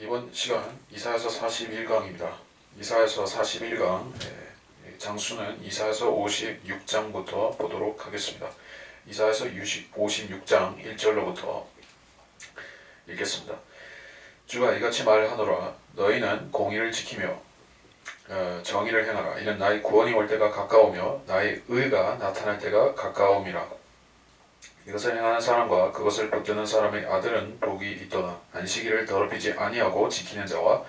이번 시간 이사야서 41강입니다. 이사야서 41강 장수는 이사야서 56장부터 보도록 하겠습니다. 이사야서 56장 1절로부터 읽겠습니다. 주가 이같이 말하노라. 너희는 공의를 지키며 정의를 행하라. 이는 나의 구원이 올 때가 가까우며 나의 의가 나타날 때가 가까움이라. 이것을 행하는 사람과 그것을 붙드는 사람의 아들은 복이 있도다. 안식일을 더럽히지 아니하고 지키는 자와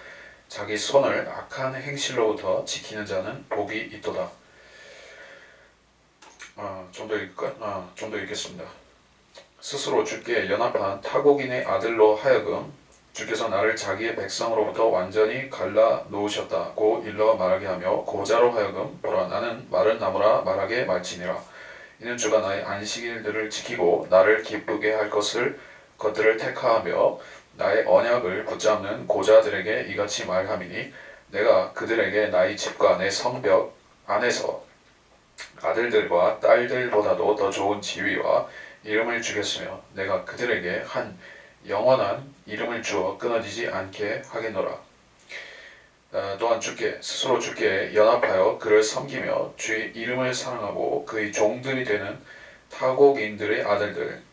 자기 손을 악한 행실로부터 지키는 자는 복이 있도다. 좀 더 읽겠습니다. 스스로 주께 연합한 타국인의 아들로 하여금 주께서 나를 자기의 백성으로부터 완전히 갈라 놓으셨다고 일러 말하게 하며 고자로 하여금 보라 나는 마른 나무라 말하게 말지니라. 이는 주가 나의 안식일들을 지키고 나를 기쁘게 할 것들을 택하며 나의 언약을 붙잡는 고자들에게 이같이 말함이니 내가 그들에게 나의 집과 내 성벽 안에서 아들들과 딸들보다도 더 좋은 지위와 이름을 주겠으며 내가 그들에게 한 영원한 이름을 주어 끊어지지 않게 하겠노라. 또한 스스로 주께 연합하여 그를 섬기며 주의 이름을 사랑하고 그의 종들이 되는 타국인들의 아들들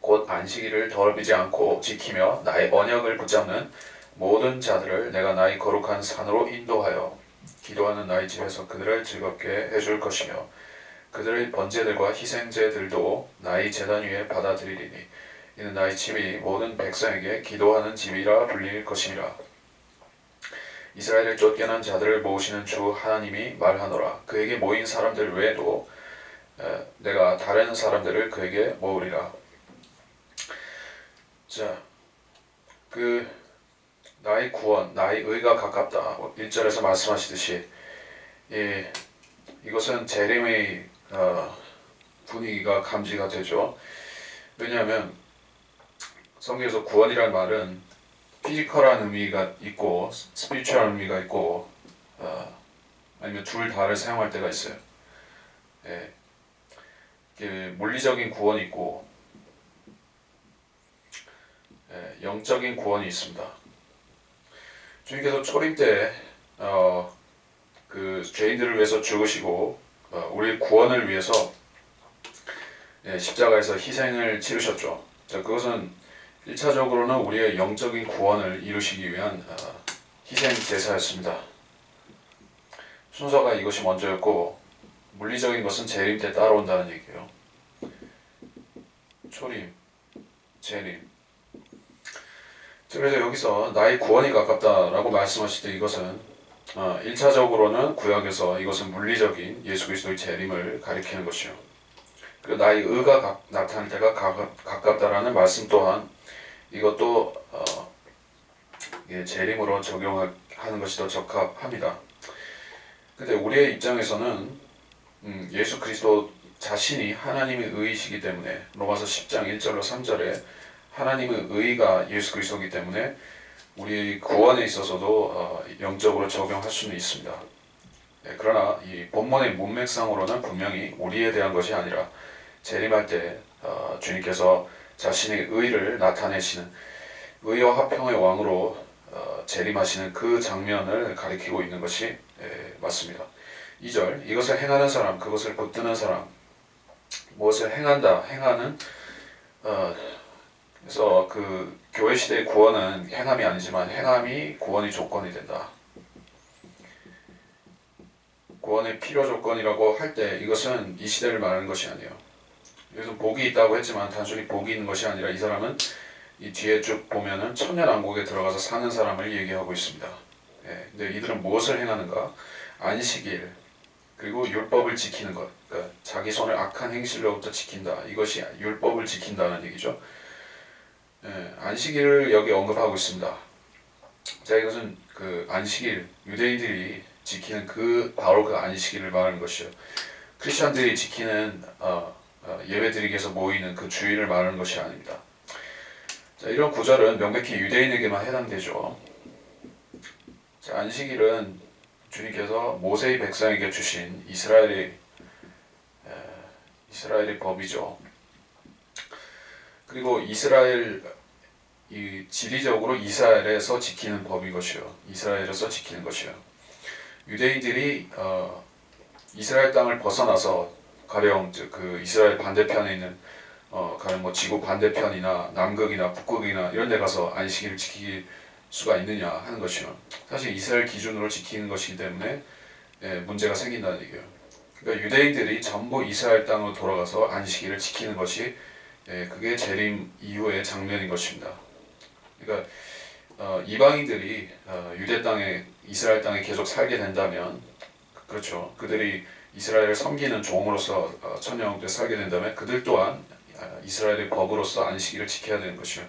곧 안식일을 더럽히지 않고 지키며 나의 언약을 붙잡는 모든 자들을 내가 나의 거룩한 산으로 인도하여 기도하는 나의 집에서 그들을 즐겁게 해줄 것이며 그들의 번제들과 희생제들도 나의 제단 위에 받아들이리니 이는 나의 집이 모든 백성에게 기도하는 집이라 불릴 것이니라. 이스라엘을 쫓겨난 자들을 모으시는 주 하나님이 말하노라. 그에게 모인 사람들 외에도 내가 다른 사람들을 그에게 모으리라. 자, 나의 구원, 나의 의가 가깝다. 1절에서 말씀하시듯이 이것은 재림의 분위기가 감지가 되죠. 왜냐하면 성경에서 구원이라는 말은 피지컬한 의미가 있고 스피리추얼한 의미가 있고 아니면 둘 다를 사용할 때가 있어요. 물리적인 구원이 있고 영적인 구원이 있습니다. 주님께서 초림 때 그 죄인들을 위해서 죽으시고 우리의 구원을 위해서 십자가에서 희생을 치르셨죠. 자, 그것은 1차적으로는 우리의 영적인 구원을 이루시기 위한 희생 제사였습니다. 순서가 이것이 먼저였고 물리적인 것은 재림 때 따라온다는 얘기예요. 초림, 재림. 그래서 여기서 나의 구원이 가깝다라고 말씀하실 때 이것은 1차적으로는 구약에서 이것은 물리적인 예수 그리스도의 재림을 가리키는 것이요. 그리고 나의 의가 나타날 때가 가깝다라는 말씀 또한 이것도 재림으로 적용하는 것이 더 적합합니다. 근데 우리의 입장에서는 예수 그리스도 자신이 하나님의 의이시기 때문에 로마서 10장 1절로 3절에 하나님의 의가 예수 그리스도이기 때문에 우리 구원에 있어서도 영적으로 적용할 수는 있습니다. 그러나 이 본문의 문맥상으로는 분명히 우리에 대한 것이 아니라 재림할 때 주님께서 자신의 의를 나타내시는 의와 화평의 왕으로 재림하시는 그 장면을 가리키고 있는 것이 맞습니다. 2절 이것을 행하는 사람 그것을 붙드는 사람 무엇을 행하는 그래서 그 교회 시대의 구원은 행함이 아니지만 행함이 구원의 조건이 된다. 구원의 필요 조건이라고 할 때 이것은 이 시대를 말하는 것이 아니에요. 여기서 복이 있다고 했지만 단순히 복이 있는 것이 아니라 이 사람은 이 뒤에 쭉 보면은 천년왕국에 들어가서 사는 사람을 얘기하고 있습니다. 근데 이들은 무엇을 행하는가? 안식일 그리고 율법을 지키는 것. 그러니까 자기 손을 악한 행실로부터 지킨다. 이것이 율법을 지킨다는 얘기죠. 안식일을 여기 언급하고 있습니다. 자, 이것은 그 안식일 유대인들이 지키는 바로 그 안식일을 말하는 것이요. 크리스천들이 지키는 예배드리기 위해서 모이는 그 주일을 말하는 것이 아닙니다. 자, 이런 구절은 명백히 유대인에게만 해당되죠. 자, 안식일은 주님께서 모세의 백성에게 주신 이스라엘의 법이죠. 그리고 이스라엘 이 지리적으로 이스라엘에서 지키는 법인 것이요. 이스라엘에서 지키는 것이요. 유대인들이 이스라엘 땅을 벗어나서 가령 그 이스라엘 반대편에 있는 가령 뭐 지구 반대편이나 남극이나 북극이나 이런 데 가서 안식일을 지킬 수가 있느냐 하는 것이요. 사실 이스라엘 기준으로 지키는 것이기 때문에 문제가 생긴다는 얘기예요. 그러니까 유대인들이 전부 이스라엘 땅으로 돌아가서 안식일을 지키는 것이 그게 재림 이후의 장면인 것입니다. 그러니까 이방인들이 유대 땅에 이스라엘 땅에 계속 살게 된다면 그렇죠. 그들이 이스라엘을 섬기는 종으로서 천년왕국에 살게 된다면 그들 또한 이스라엘의 법으로서 안식일을 지켜야 되는 것이요.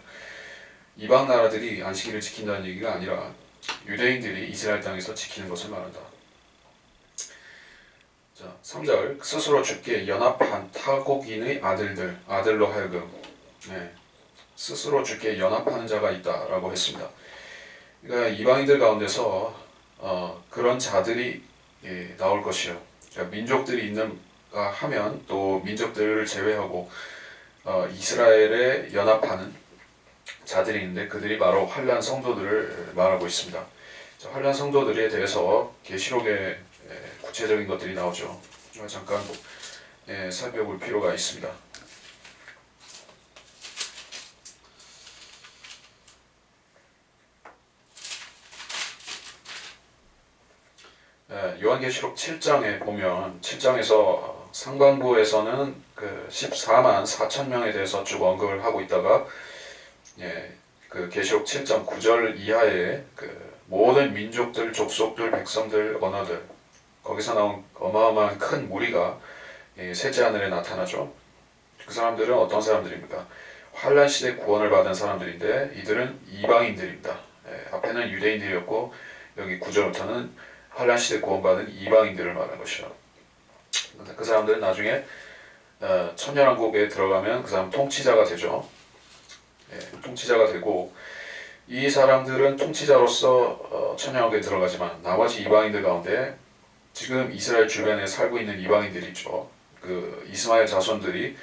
이방 나라들이 안식일을 지킨다는 얘기가 아니라 유대인들이 이스라엘 땅에서 지키는 것을 말한다. 자, 3절 스스로 주께 연합한 타국인의 아들로 하여금 스스로 주께 연합하는 자가 있다라고 했습니다. 그러니까 이방인들 가운데서 그런 자들이 나올 것이요. 그러니까 민족들이 있는가 하면 또 민족들을 제외하고 이스라엘에 연합하는 자들이 있는데 그들이 바로 환난 성도들을 말하고 있습니다. 자, 환난 성도들에 대해서 계시록에 구체적인 것들이 나오죠. 잠깐 살펴볼 필요가 있습니다. 요한계시록 7장에 보면 7장에서 상반부에서는 그 14만 4천 명에 대해서 쭉 언급을 하고 있다가 그 계시록 7장 9절 이하에 그 모든 민족들, 족속들, 백성들, 언어들 거기서 나온 어마어마한 큰 무리가 셋째 하늘에 나타나죠. 그 사람들은 어떤 사람들입니까? 환란 시대 구원을 받은 사람들인데 이들은 이방인들입니다. 앞에는 유대인들이었고 여기 9절부터는 환란 시대 구원받은 이방인들을 말하는 것이죠. 그 사람들은 나중에 천년왕국에 들어가면 그 사람 통치자가 되죠. 통치자가 되고 이 사람들은 통치자로서 천년왕국에 들어가지만 나머지 이방인들 가운데 지금 이스라엘 주변에 살고 있는 이방인들이 있죠. 그 이스마엘 자손들이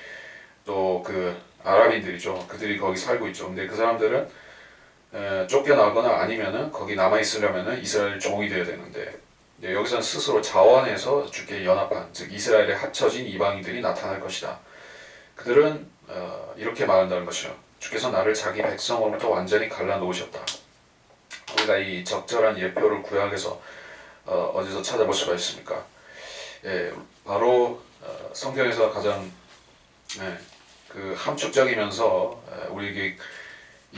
또 그 아랍인들이죠. 그들이 거기 살고 있죠. 근데 그 사람들은 쫓겨나거나 아니면은 거기 남아 있으려면은 이스라엘 종이 되어야 되는데 여기서는 스스로 자원해서 주께 연합한 즉 이스라엘에 합쳐진 이방인들이 나타날 것이다. 그들은 이렇게 말한다는 것이요. 주께서 나를 자기 백성으로부터 완전히 갈라놓으셨다. 우리가 이 적절한 예표를 구약에서 어디서 찾아볼 수가 있습니까? 바로 성경에서 가장 그 함축적이면서 우리에게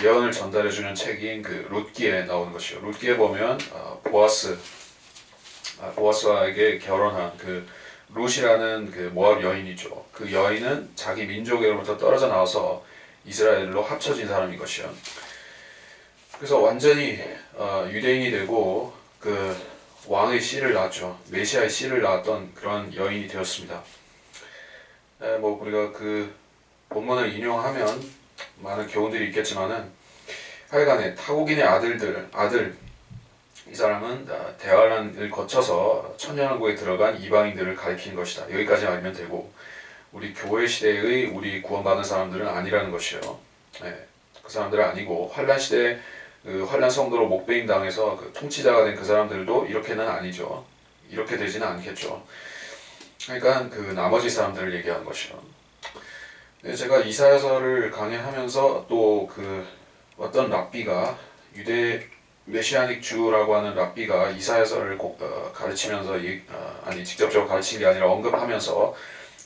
예언을 전달해주는 책인 그 룻기에 나오는 것이요. 룻기에 보면 보아스에게 결혼한 그 룻이라는 그 모압 여인이죠. 그 여인은 자기 민족으로부터 떨어져 나와서 이스라엘로 합쳐진 사람인 것이요. 그래서 완전히 유대인이 되고 그 왕의 씨를 낳았죠. 메시아의 씨를 낳았던 그런 여인이 되었습니다. 뭐 우리가 그 본문을 인용하면 많은 교훈들이 있겠지만은 하여간에 타국인의 아들 이 사람은 대환란을 거쳐서 천년왕국에 들어간 이방인들을 가리키는 것이다. 여기까지 알면 되고 우리 교회 시대의 우리 구원받은 사람들은 아니라는 것이요. 그 사람들은 아니고 환란 시대 그 환란 성도로 목베임 당해서 그 통치자가 된 그 사람들도 이렇게는 아니죠. 이렇게 되지는 않겠죠. 그러니까 그 나머지 사람들을 얘기하는 것이요. 제가 이사야서를 강의하면서 또 그 어떤 랍비가 유대 메시아닉 주라고 하는 랍비가 이사야서를 가르치면서 아니 직접적으로 가르치는 게 아니라 언급하면서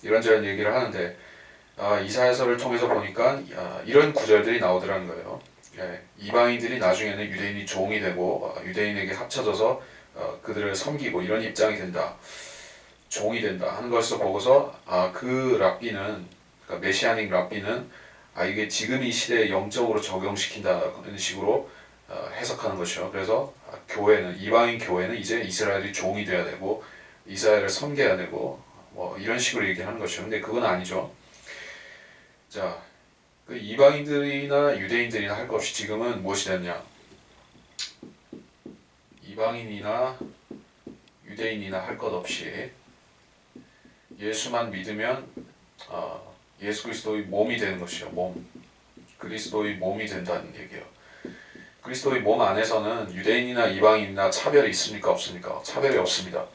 이런저런 얘기를 하는데 이사야서를 통해서 보니까 이런 구절들이 나오더라는 거예요. 이방인들이 나중에는 유대인이 종이 되고 유대인에게 합쳐져서 그들을 섬기고 이런 입장이 된다. 종이 된다 하는 것을 보고서 그 랍비는 그러니까 메시아닉 랍비는 이게 지금 이 시대에 영적으로 적용시킨다는 식으로 해석하는 것이죠. 그래서 교회는 이방인 교회는 이제 이스라엘이 종이 돼야 되고 이스라엘을 섬겨야 되고 뭐 이런 식으로 얘기하는 것이죠. 근데 그건 아니죠. 자, 그 이방인들이나 유대인들이나 할 것 없이 지금은 무엇이 됐냐? 이방인이나 유대인이나 할 것 없이 예수만 믿으면 예수 그리스도의 몸이 되는 것이요. 몸. 그리스도의 몸이 된다는 얘기예요. 그리스도의 몸 안에서는 유대인이나 이방인이나 차별이 있습니까? 없습니까? 차별이 없습니다.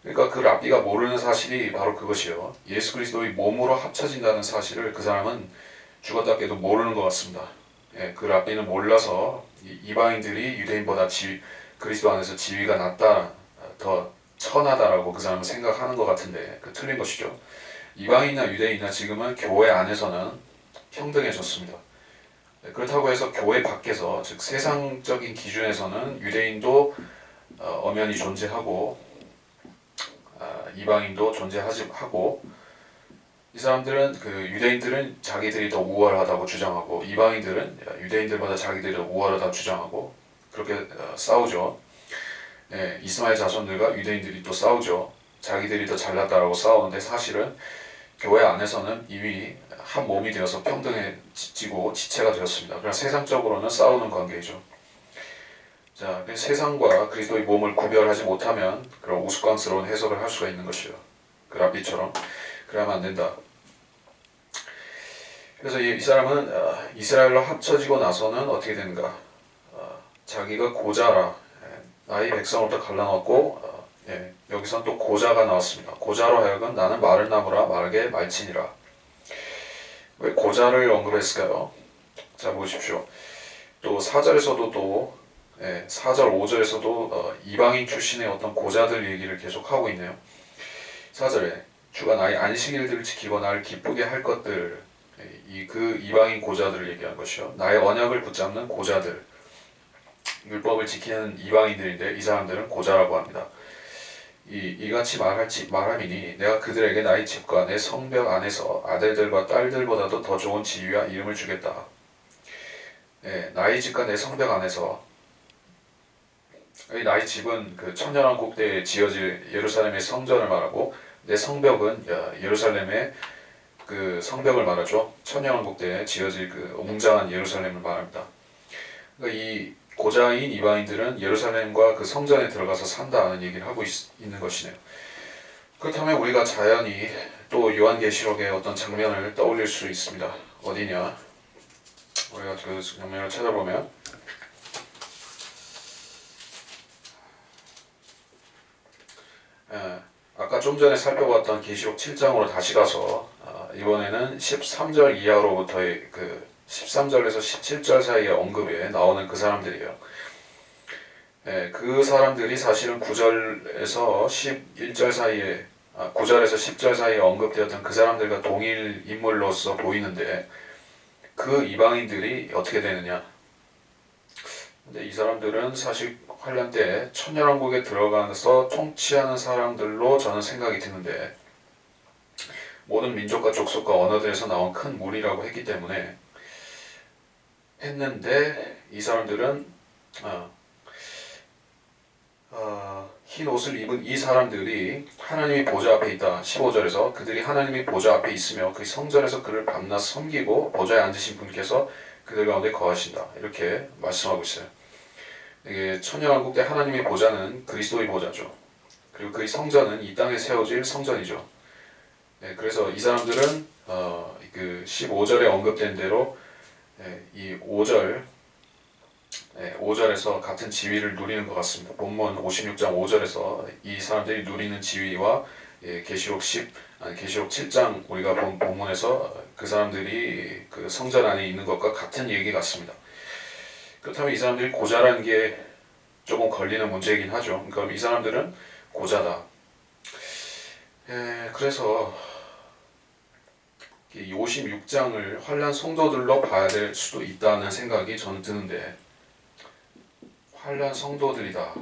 그러니까 그 랍비가 모르는 사실이 바로 그것이요. 예수 그리스도의 몸으로 합쳐진다는 사실을 그 사람은 죽었다 깨도 모르는 것 같습니다. 예, 그 랍비는 몰라서 이방인들이 유대인보다 그리스도 안에서 지위가 낮다, 더 천하다라고 그 사람은 생각하는 것 같은데 그 틀린 것이죠. 이방인이나 유대인이나 지금은 교회 안에서는 평등해졌습니다. 그렇다고 해서 교회 밖에서 즉 세상적인 기준에서는 유대인도 엄연히 존재하고 이방인도 존재하고 이 사람들은 그 유대인들은 자기들이 더 우월하다고 주장하고 이방인들은 유대인들보다 자기들이 더 우월하다고 주장하고 그렇게 싸우죠. 네, 이스마엘 자손들과 유대인들이 또 싸우죠. 자기들이 더 잘났다라고 싸우는데 사실은 교회 안에서는 이미 한 몸이 되어서 평등해지고 지체가 되었습니다. 그러나 세상적으로는 싸우는 관계이죠. 자, 세상과 그리스도의 몸을 구별하지 못하면 그런 우스꽝스러운 해석을 할 수가 있는 것이요. 그 랍비처럼 그러면 안 된다. 그래서 이 사람은 이스라엘로 합쳐지고 나서는 어떻게 되는가? 자기가 고자라 나의 백성으로부터 갈라놓았고 여기서는 또 고자가 나왔습니다. 고자로 하여금 나는 마를 나무라 마르게 말지니라. 왜 고자를 언급했을까요? 자 보십시오. 또 4절에서도 또 4절 5절에서도 이방인 출신의 어떤 고자들 얘기를 계속 하고 있네요. 4절에 주가 나의 안식일들을 지키고 나를 기쁘게 할 것들 그 이방인 고자들을 얘기한 것이요. 나의 언약을 붙잡는 고자들 율법을 지키는 이방인들인데 이 사람들은 고자라고 합니다. 이같이 말함이니 내가 그들에게 나의 집과 내 성벽 안에서 아들들과 딸들보다도 더 좋은 지위와 이름을 주겠다. 나의 집과 내 성벽 안에서 나의 집은 그 천년왕국 때 지어질 예루살렘의 성전을 말하고 내 성벽은 예루살렘의 그 성벽을 말하죠. 천년왕국 때 지어질 그 웅장한 예루살렘을 말합니다. 그러니까 이 고자인 이방인들은 예루살렘과 그 성전에 들어가서 산다는 얘기를 하고 있는 것이네요. 그렇다면 우리가 자연히 또 요한계시록의 어떤 장면을 떠올릴 수 있습니다. 어디냐? 우리가 그 장면을 찾아보면 아까 좀 전에 살펴봤던 계시록 7장으로 다시 가서 이번에는 13절 이하로부터의 그 13절에서 17절 사이의 언급에 나오는 그 사람들이에요. 그 사람들이 사실은 9절에서 11절 사이에 9절에서 10절 사이에 언급되었던 그 사람들과 동일 인물로서 보이는데 그 이방인들이 어떻게 되느냐? 근데 이 사람들은 사실 환란 때 천년왕국에 들어가서 통치하는 사람들로 저는 생각이 드는데 모든 민족과 족속과 언어들에서 나온 큰 무리라고 했기 때문에 했는데 이 사람들은 흰 옷을 입은 이 사람들이 하나님의 보좌 앞에 있다. 15절에서 그들이 하나님의 보좌 앞에 있으며 그 성전에서 그를 밤낮 섬기고 보좌에 앉으신 분께서 그들 가운데 거하신다. 이렇게 말씀하고 있어요. 이게 천년왕국 때 하나님의 보좌는 그리스도의 보좌죠. 그리고 그 성전은 이 땅에 세워질 성전이죠. 그래서 이 사람들은 그 15절에 언급된 대로 이 5절에서 같은 지위를 누리는 것 같습니다. 본문 56장 5절에서 이 사람들이 누리는 지위와 계시록 7장 우리가 본 본문에서 그 사람들이 그 성전 안에 있는 것과 같은 얘기 같습니다. 그렇다면 이 사람들이 고자라는 게 조금 걸리는 문제이긴 하죠. 그러니까 이 사람들은 고자다. 그래서 이 56장을 환란 성도들로 봐야 될 수도 있다는 생각이 저는 드는데 환란 성도들이다.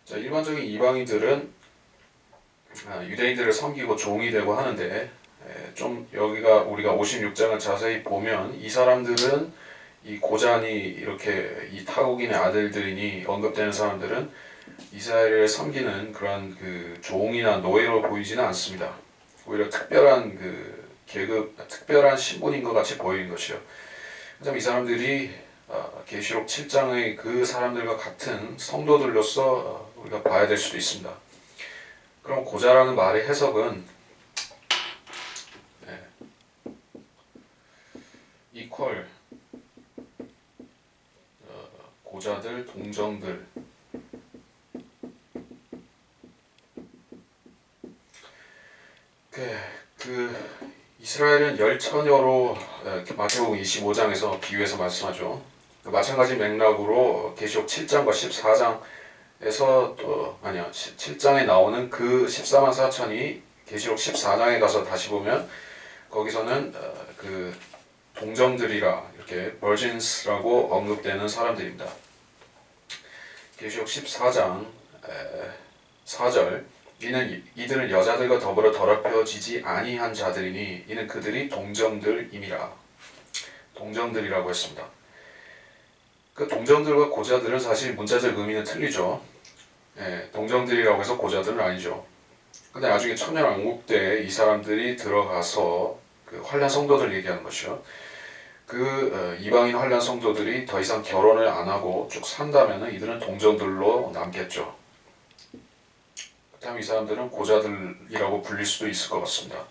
자, 일반적인 이방인들은 유대인들을 섬기고 종이 되고 하는데 좀 여기가 우리가 56장을 자세히 보면 이 사람들은 이 고잔이 이렇게 이 타국인의 아들들이니 언급되는 사람들은 이스라엘을 섬기는 그런 그 종이나 노예로 보이지는 않습니다. 오히려 특별한 그 계급, 특별한 신분인 것 같이 보이는 것이요. 그래서 이 사람들이 계시록 7장의 그 사람들과 같은 성도들로서 우리가 봐야 될 수도 있습니다. 그럼 고자라는 말의 해석은 equal 고자들, 동정들. 이스라엘은 열 처녀로 마태복음 25장에서 비유해서 말씀하죠. 마찬가지 맥락으로 계시록 7장과 14장에서 7장에 나오는 그 14만 4천이 계시록 14장에 가서 다시 보면 거기서는 그 동정들이라 이렇게 virgins라고 언급되는 사람들입니다. 계시록 14장 4절 이들은 여자들과 더불어 더럽혀지지 아니한 자들이니 이는 그들이 동정들임이라. 동정들이라고 했습니다. 그 동정들과 고자들은 사실 문자적 의미는 틀리죠. 동정들이라고 해서 고자들은 아니죠. 근데 나중에 천년왕국 때 이 사람들이 들어가서 그 환란 성도들 얘기하는 것이요. 이방인 환란 성도들이 더 이상 결혼을 안 하고 쭉 산다면 이들은 동정들로 남겠죠. 그렇다면 이 사람들은 고자들이라고 불릴 수도 있을 것 같습니다.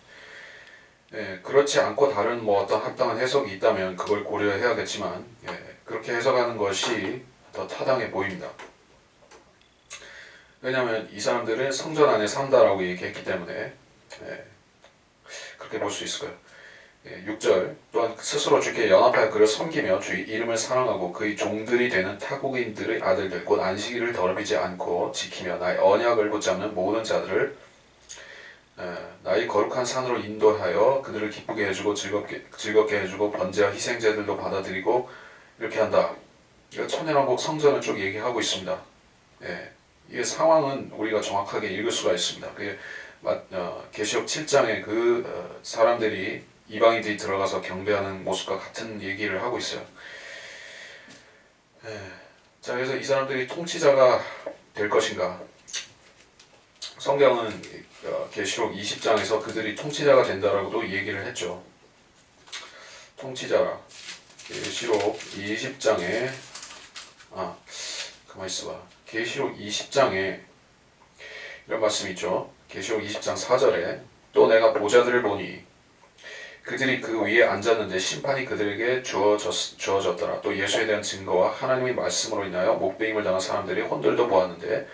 그렇지 않고 다른 어떤 합당한 해석이 있다면 그걸 고려해야겠지만 그렇게 해석하는 것이 더 타당해 보입니다. 왜냐하면 이 사람들은 성전 안에 산다라고 얘기했기 때문에 그렇게 볼 수 있을 거예요. 6절 또한 스스로 주께 연합하여 그를 섬기며 주의 이름을 사랑하고 그의 종들이 되는 타국인들의 아들들 곧 안식일을 더럽히지 않고 지키며 나의 언약을 붙잡는 모든 자들을 나의 거룩한 산으로 인도하여 그들을 기쁘게 해주고 즐겁게 해주고 번제와 희생제들도 받아들이고 이렇게 한다. 천년왕국 성전을 쭉 얘기하고 있습니다. 이 상황은 우리가 정확하게 읽을 수가 있습니다. 계시록 7장에 사람들이 이방인들이 들어가서 경배하는 모습과 같은 얘기를 하고 있어요. 자, 그래서 이 사람들이 통치자가 될 것인가? 성경은 계시록 20장에서 그들이 통치자가 된다라고도 얘기를 했죠. 통치자라. 계시록 20장에 가만히 있어봐. 계시록 20장에 이런 말씀이 있죠. 계시록 20장 4절에 또 내가 보좌들을 보니 그들이 그 위에 앉았는데 심판이 그들에게 주어졌더라. 또 예수에 대한 증거와 하나님의 말씀으로 인하여 목배임을 당한 사람들이 혼들도 보았는데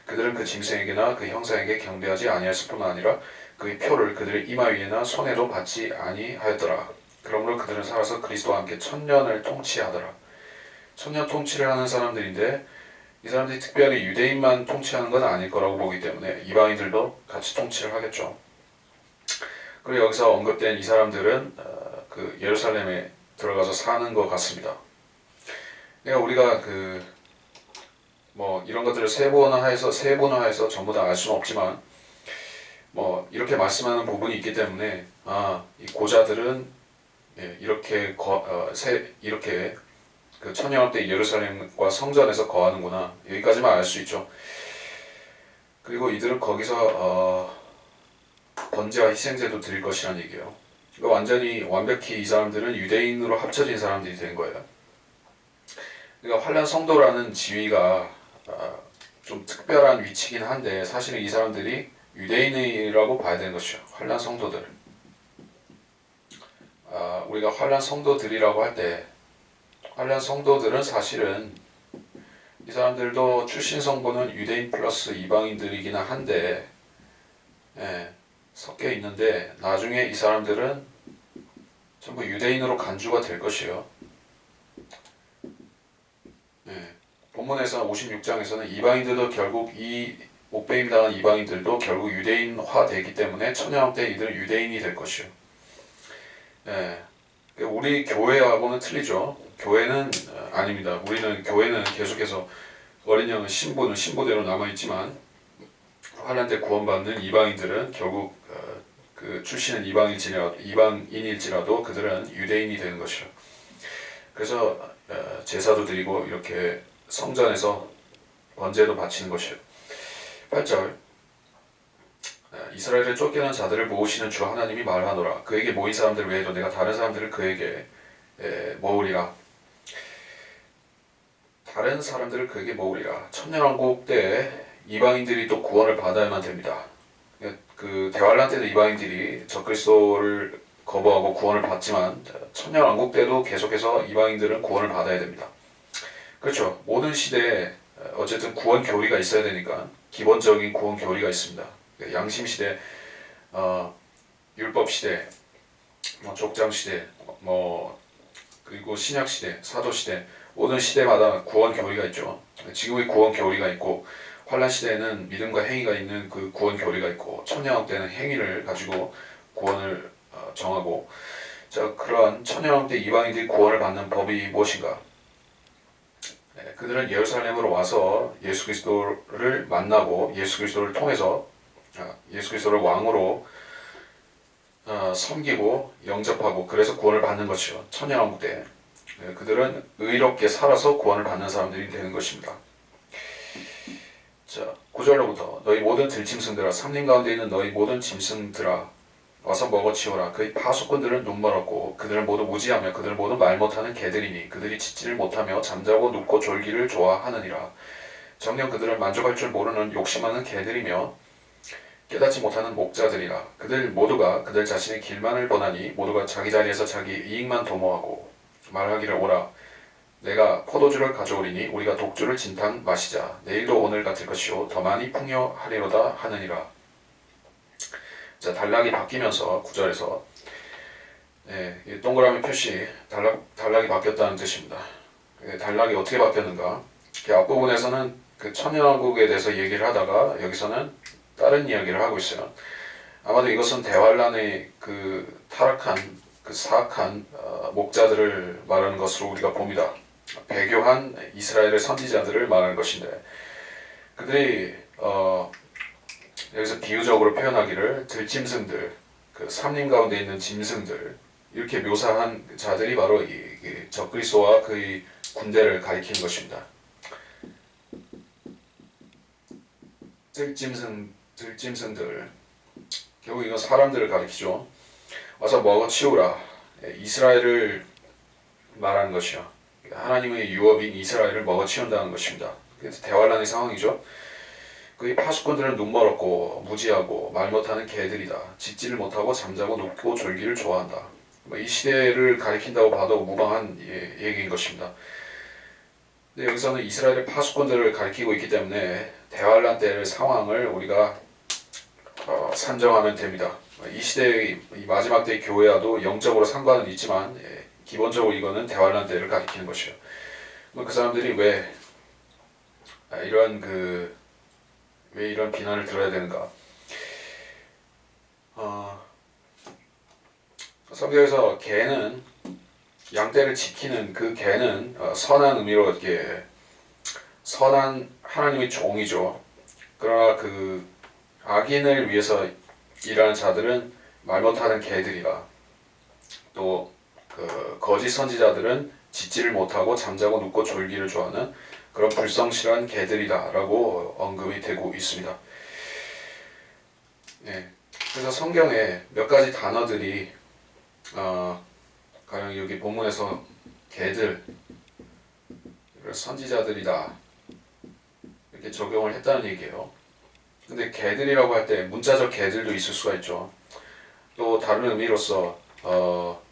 그들은 그 짐승에게나 그 형상에게 경배하지 아니했을 뿐 아니라 그의 표를 그들의 이마 위에나 손에도 받지 아니하였더라. 그러므로 그들은 살아서 그리스도와 함께 천년을 통치하더라. 천년 통치를 하는 사람들인데 이 사람들이 특별히 유대인만 통치하는 건 아닐 거라고 보기 때문에 이방인들도 같이 통치를 하겠죠. 그리고 여기서 언급된 이 사람들은 예루살렘에 들어가서 사는 것 같습니다. 그러니까 우리가 이런 것들을 세분화해서 전부 다 알 수는 없지만 이렇게 말씀하는 부분이 있기 때문에 이 고자들은 이렇게 그 천년왕 때 예루살렘과 성전에서 거하는구나 여기까지만 알 수 있죠. 그리고 이들은 거기서 번제와 희생제도 드릴 것이라는 얘기예요. 그러니까 완벽히 이 사람들은 유대인으로 합쳐진 사람들이 된 거예요. 그러니까 환란 성도라는 지위가 좀 특별한 위치긴 한데 사실은 이 사람들이 유대인이라고 봐야 되는 것이죠. 환란 성도들. 우리가 환란 성도들이라고 할 때 환란 성도들은 사실은 이 사람들도 출신 성분은 유대인 플러스 이방인들이긴 한데 섞여 있는데 나중에 이 사람들은 전부 유대인으로 간주가 될 것이에요. 본문에서 56장에서는 이방인들도 결국 이 목배임 당한 이방인들도 결국 유대인화 되기 때문에 천년왕 때 이들은 유대인이 될 것이요. 우리 교회하고는 틀리죠. 교회는 아닙니다. 교회는 계속해서 어린 양은 신부는 신부대로 남아있지만 환란 때 구원받는 이방인들은 결국 그 출신은 이방인일지라도 그들은 유대인이 되는 것이요. 그래서 제사도 드리고 이렇게 성전에서 번제도 바치는 것이요. 8절 이스라엘을 쫓겨난 자들을 모으시는 주 하나님이 말하노라. 그에게 모인 사람들 외에도 내가 다른 사람들을 그에게 모으리라. 다른 사람들을 그에게 모으리라. 천년왕국 때 이방인들이 또 구원을 받아야만 됩니다. 그 대환란 때도 이방인들이 적그리스도를 거부하고 구원을 받지만 천년왕국 때도 계속해서 이방인들은 구원을 받아야 됩니다. 그렇죠. 모든 시대에 어쨌든 구원 교리가 있어야 되니까 기본적인 구원 교리가 있습니다. 양심 시대, 율법 시대, 족장 시대, 그리고 신약 시대, 사도 시대, 모든 시대마다 구원 교리가 있죠. 지금의 구원 교리가 있고, 환란 시대에는 믿음과 행위가 있는 그 구원 교리가 있고, 천년왕국 때는 행위를 가지고 구원을 정하고, 자, 그러한 천년왕국 때 이방인들이 구원을 받는 법이 무엇인가? 그들은 예루살렘으로 와서 예수 그리스도를 만나고 예수 그리스도를 통해서 예수 그리스도를 왕으로 섬기고 영접하고 그래서 구원을 받는 것이요. 천년왕국 때 그들은 의롭게 살아서 구원을 받는 사람들이 되는 것입니다. 자, 9절로부터 너희 모든 들짐승들아 삼림 가운데 있는 너희 모든 짐승들아 와서 먹어치워라. 그의 파수꾼들은 눈멀었고 그들은 모두 무지하며 그들은 모두 말 못하는 개들이니 그들이 짖지를 못하며 잠자고 눕고 졸기를 좋아하느니라. 정녕 그들은 만족할 줄 모르는 욕심하는 개들이며 깨닫지 못하는 목자들이라. 그들 모두가 그들 자신의 길만을 번하니 모두가 자기 자리에서 자기 이익만 도모하고 말하기를 오라 내가 포도주를 가져오리니 우리가 독주를 진탕 마시자. 내일도 오늘 같을 것이요 더 많이 풍요하리로다 하느니라. 자, 단락이 바뀌면서 9절에서 동그라미 표시 단락이 바뀌었다는 뜻입니다. 단락이 어떻게 바뀌었는가? 앞부분에서는 그 천년왕국에 대해서 얘기를 하다가 여기서는 다른 이야기를 하고 있어요. 아마도 이것은 대환란의 그 타락한 그 사악한 목자들을 말하는 것으로 우리가 봅니다. 배교한 이스라엘의 선지자들을 말하는 것인데 그들이 여기서 비유적으로 표현하기를 들짐승들, 그 삼림 가운데 있는 짐승들 이렇게 묘사한 자들이 바로 이 적그리스도와 그의 군대를 가리키는 것입니다. 들짐승들 결국 이건 사람들을 가리키죠. 와서 먹어치우라. 이스라엘을 말하는 것이요. 하나님의 유업인 이스라엘을 먹어치운다는 것입니다. 그래서 대환란의 상황이죠. 그의 파수꾼들은 눈멀었고 무지하고 말 못하는 개들이다. 짖지를 못하고 잠자고 눕고 졸기를 좋아한다. 이 시대를 가리킨다고 봐도 무방한 얘기인 것입니다. 근데 여기서는 이스라엘의 파수꾼들을 가리키고 있기 때문에 대환란 때의 상황을 우리가 산정하면 됩니다. 이 시대의 이 마지막 때의 교회와도 영적으로 상관은 있지만 기본적으로 이거는 대환란 때를 가리키는 것이에요. 그 사람들이 왜 이런 비난을 들어야 되는가? 성경에서 개는 양떼를 지키는 그 개는 선한 의미로 이렇게 선한 하나님의 종이죠. 그러나 그 악인을 위해서 일하는 자들은 말 못하는 개들이라. 또 그 거짓 선지자들은 짖지를 못하고 잠자고 눕고 졸기를 좋아하는 그런 불성실한 개들이다라고 언급이 되고 있습니다. 그래서 성경에 몇 가지 단어들이 가령 여기 본문에서 개들, 선지자들이다 이렇게 적용을 했다는 얘기예요. 근데 개들이라고 할 때 문자적 개들도 있을 수가 있죠. 또 다른 의미로서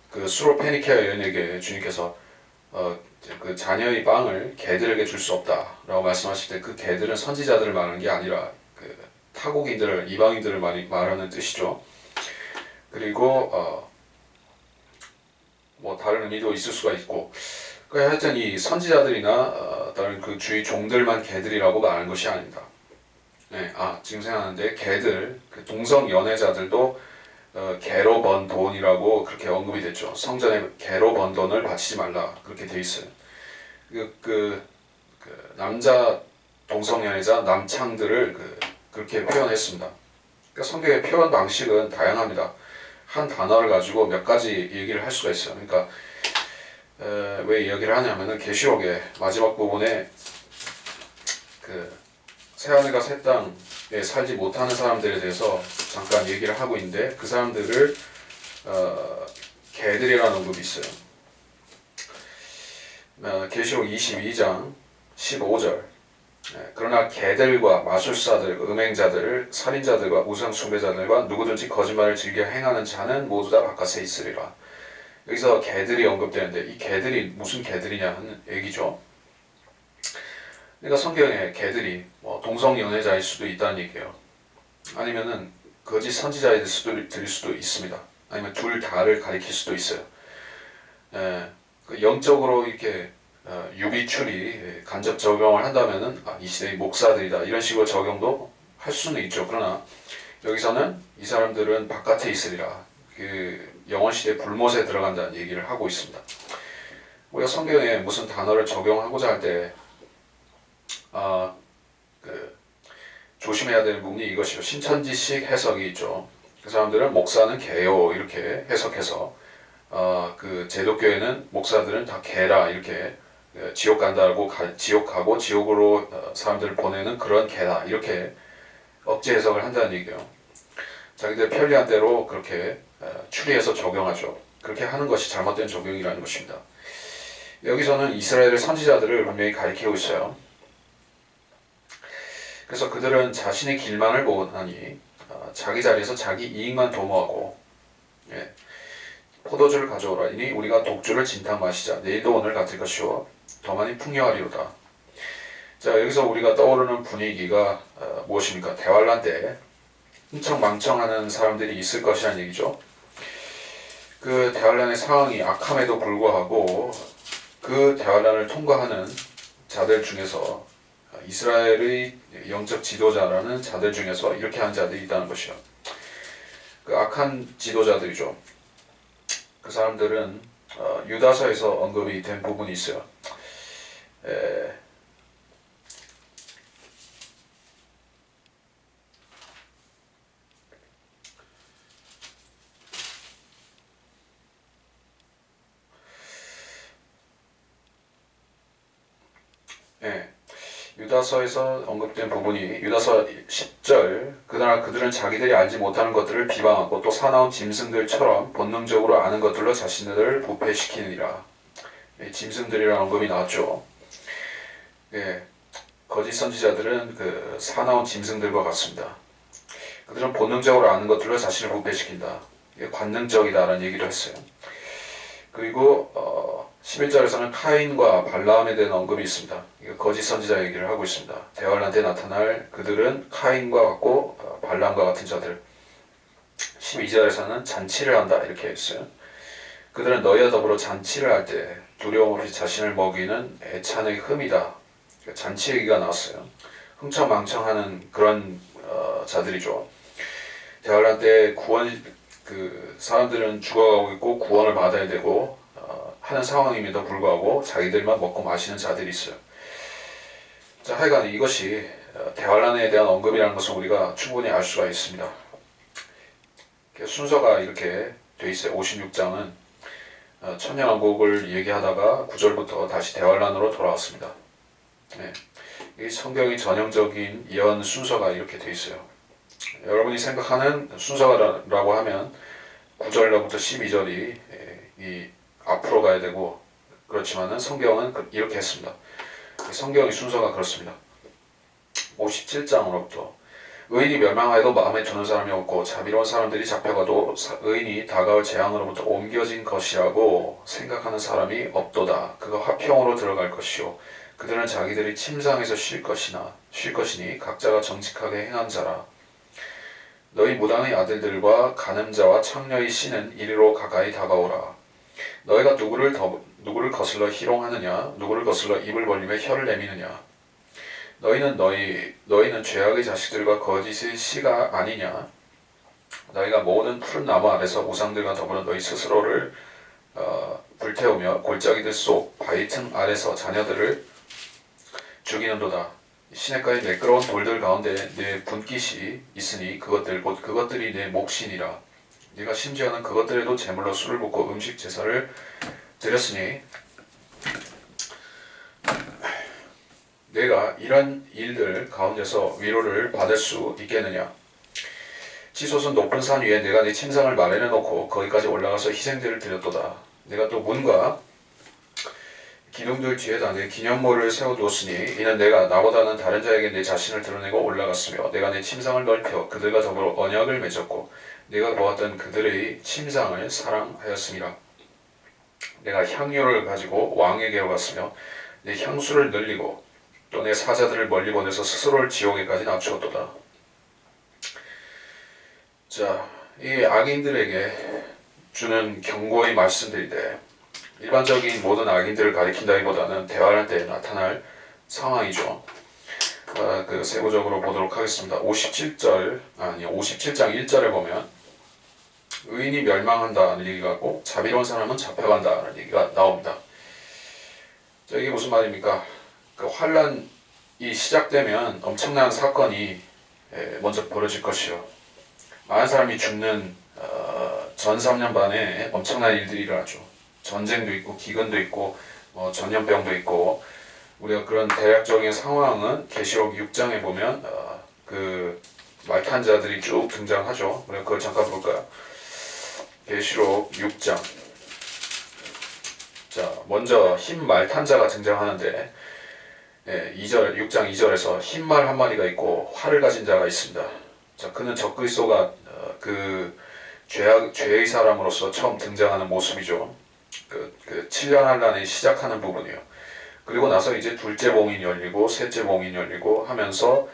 그 수로페니케아 여인에게 주님께서 그 자녀의 빵을 개들에게 줄 수 없다라고 말씀하실 때 그 개들은 선지자들을 말하는 게 아니라 그 타국인들을 이방인들을 말하는 뜻이죠. 그리고 뭐 다른 의미도 있을 수가 있고 하여튼 이 선지자들이나 다른 그 주위 종들만 개들이라고 말하는 것이 아닙니다. 지금 생각하는데 개들 그 동성 연애자들도 개로 번 돈이라고 그렇게 언급이 됐죠. 성전에 개로 번 돈을 바치지 말라 그렇게 돼 있어요. 그 남자 동성연애자 남창들을 그렇게 표현했습니다. 그러니까 성경의 표현 방식은 다양합니다. 한 단어를 가지고 몇 가지 얘기를 할 수가 있어요. 그러니까 왜 이야기를 하냐면은 계시록의 마지막 부분에 그 새하늘과 새 땅에 살지 못하는 사람들에 대해서 잠깐 얘기를 하고 있는데 그 사람들을 개들이라는 언급이 있어요. 계시록 22장 15절 그러나 개들과 마술사들, 음행자들, 살인자들과 우상 숭배자들과 누구든지 거짓말을 즐겨 행하는 자는 모두 다 바깥에 있으리라. 여기서 개들이 언급되는데 이 개들이 무슨 개들이냐 하는 얘기죠. 그러니까 성경에 개들이 동성 연애자일 수도 있다는 얘기예요. 아니면은 거짓 선지자일 수도 있습니다. 아니면 둘 다를 가리킬 수도 있어요. 영적으로 이렇게 유비출이 간접 적용을 한다면은 이 시대의 목사들이다 이런 식으로 적용도 할 수는 있죠. 그러나 여기서는 이 사람들은 바깥에 있으리라. 그 영원 시대 불못에 들어간다는 얘기를 하고 있습니다. 우리가 성경에 무슨 단어를 적용하고자 할 때 조심해야 될 부분이 이것이요. 신천지식 해석이 있죠. 그 사람들은 목사는 개요 이렇게 해석해서 그 제독교회는 목사들은 다 개라 이렇게 지옥 간다고 지옥 가고 지옥으로 사람들을 보내는 그런 개다 이렇게 억지 해석을 한다는 얘기예요. 자기들 편리한 대로 그렇게 추리해서 적용하죠. 그렇게 하는 것이 잘못된 적용이라는 것입니다. 여기서는 이스라엘의 선지자들을 분명히 가리키고 있어요. 그래서 그들은 자신의 길만을 보나니 자기 자리에서 자기 이익만 도모하고 포도주를 가져오라. 이니 우리가 독주를 진탕 마시자. 내일도 오늘 같을 것이요 더 많이 풍요하리로다. 자, 여기서 우리가 떠오르는 분위기가 무엇입니까? 대환란 때 흥청망청하는 사람들이 있을 것이라는 얘기죠. 그 대환란의 상황이 악함에도 불구하고 그 대환란을 통과하는 자들 중에서 이스라엘의 영적 지도자라는 자들 중에서 이렇게 하는 자들이 있다는 것이요. 그 악한 지도자들이죠. 그 사람들은 유다서에서 언급이 된 부분이 있어요. 유다서에서 언급된 부분이 유다서 10절 그러나 그들은 자기들이 알지 못하는 것들을 비방하고 또 사나운 짐승들처럼 본능적으로 아는 것들로 자신들을 부패시키느니라. 짐승들이라는 언급이 나왔죠. 거짓 선지자들은 그 사나운 짐승들과 같습니다. 그들은 본능적으로 아는 것들로 자신을 부패시킨다. 관능적이다라는 얘기를 했어요. 그리고 11절에서는 카인과 발라함에 대한 언급이 있습니다. 거짓 선지자 얘기를 하고 있습니다. 대환란 때 나타날 그들은 카인과 같고 발람과 같은 자들. 12절에서는 잔치를 한다 이렇게 했어요. 그들은 너희와 더불어 잔치를 할 때 두려움 없이 자신을 먹이는 애찬의 흠이다. 잔치 얘기가 나왔어요. 흥청망청하는 그런 자들이죠. 대환란 때 그 사람들은 죽어가고 있고 구원을 받아야 되고 하는 상황임에도 불구하고 자기들만 먹고 마시는 자들이 있어요. 자, 하여간 이것이 대환란에 대한 언급이라는 것을 우리가 충분히 알 수가 있습니다. 순서가 이렇게 돼 있어요. 56장은 천년왕국을 얘기하다가 9절부터 다시 대환란으로 돌아왔습니다. 이 성경의 전형적인 예언 순서가 이렇게 돼 있어요. 여러분이 생각하는 순서라고 하면 9절로부터 12절이 이 앞으로 가야 되고 그렇지만은 성경은 이렇게 했습니다. 성경의 순서가 그렇습니다. 57장으로부터 의인이 멸망하여도 마음에 두는 사람이 없고 자비로운 사람들이 잡혀가도 의인이 다가올 재앙으로부터 옮겨진 것이라고 생각하는 사람이 없도다. 그가 화평으로 들어갈 것이요 그들은 자기들이 침상에서 쉴 것이니 각자가 정직하게 행한 자라. 너희 무당의 아들들과 간음자와 창녀의 씨는 이리로 가까이 다가오라. 너희가 누구를 거슬러 희롱하느냐? 누구를 거슬러 입을 벌리며 혀를 내미느냐? 너희는 죄악의 자식들과 거짓의 씨가 아니냐? 너희가 모든 푸른 나무 아래서 우상들과 더불어 너희 스스로를 불태우며 골짜기들 속 바위 틈 아래서 자녀들을 죽이는도다. 시냇가의 매끄러운 돌들 가운데 내 분깃이 있으니 그것들이 내 몫이니라. 네가 심지어는 그것들에도 제물로 술을 붓고 음식 제사를 드렸으니 내가 이런 일들 가운데서 위로를 받을 수 있겠느냐? 치솟은 높은 산 위에 내가 네 침상을 마련해 놓고 거기까지 올라가서 희생제를 드렸도다. 내가 또 문과 기둥들 뒤에다 내 기념모를 세워두었으니 이는 내가 나보다는 다른 자에게 내 자신을 드러내고 올라갔으며 내가 내 침상을 넓혀 그들과 더불어 언약을 맺었고 내가 보았던 그들의 침상을 사랑하였습니다. 내가 향료를 가지고 왕에게로 갔으며 내 향수를 늘리고 또 내 사자들을 멀리 보내서 스스로를 지옥에까지 낮추었도다. 자, 이 악인들에게 주는 경고의 말씀들인데 일반적인 모든 악인들을 가리킨다기보다는 대화할 때 나타날 상황이죠. 그 세부적으로 보도록 하겠습니다. 57장 1절에 보면 의인이 멸망한다는 얘기가 있고 자비로운 사람은 잡혀간다는 얘기가 나옵니다. 자, 이게 무슨 말입니까? 그 환란이 시작되면 엄청난 사건이 먼저 벌어질 것이요. 많은 사람이 죽는 전 3년 반에 엄청난 일들이 일어나죠. 전쟁도 있고 기근도 있고 전염병도 있고 우리가 그런 대략적인 상황은 계시록 6장에 보면 그 말탄 자들이 쭉 등장하죠. 우리가 그걸 잠깐 볼까요? 계시록 6장. 자, 먼저 흰 말탄 자가 등장하는데 6장 2절에서 흰 말 한 마리가 있고 활을 가진 자가 있습니다. 자, 그는 적그리스도가 그 죄의 사람으로서 처음 등장하는 모습이죠. 그 7년 환란이 시작하는 부분이에요. 그리고 나서 이제 둘째 봉인이 열리고 셋째 봉인이 열리고 하면서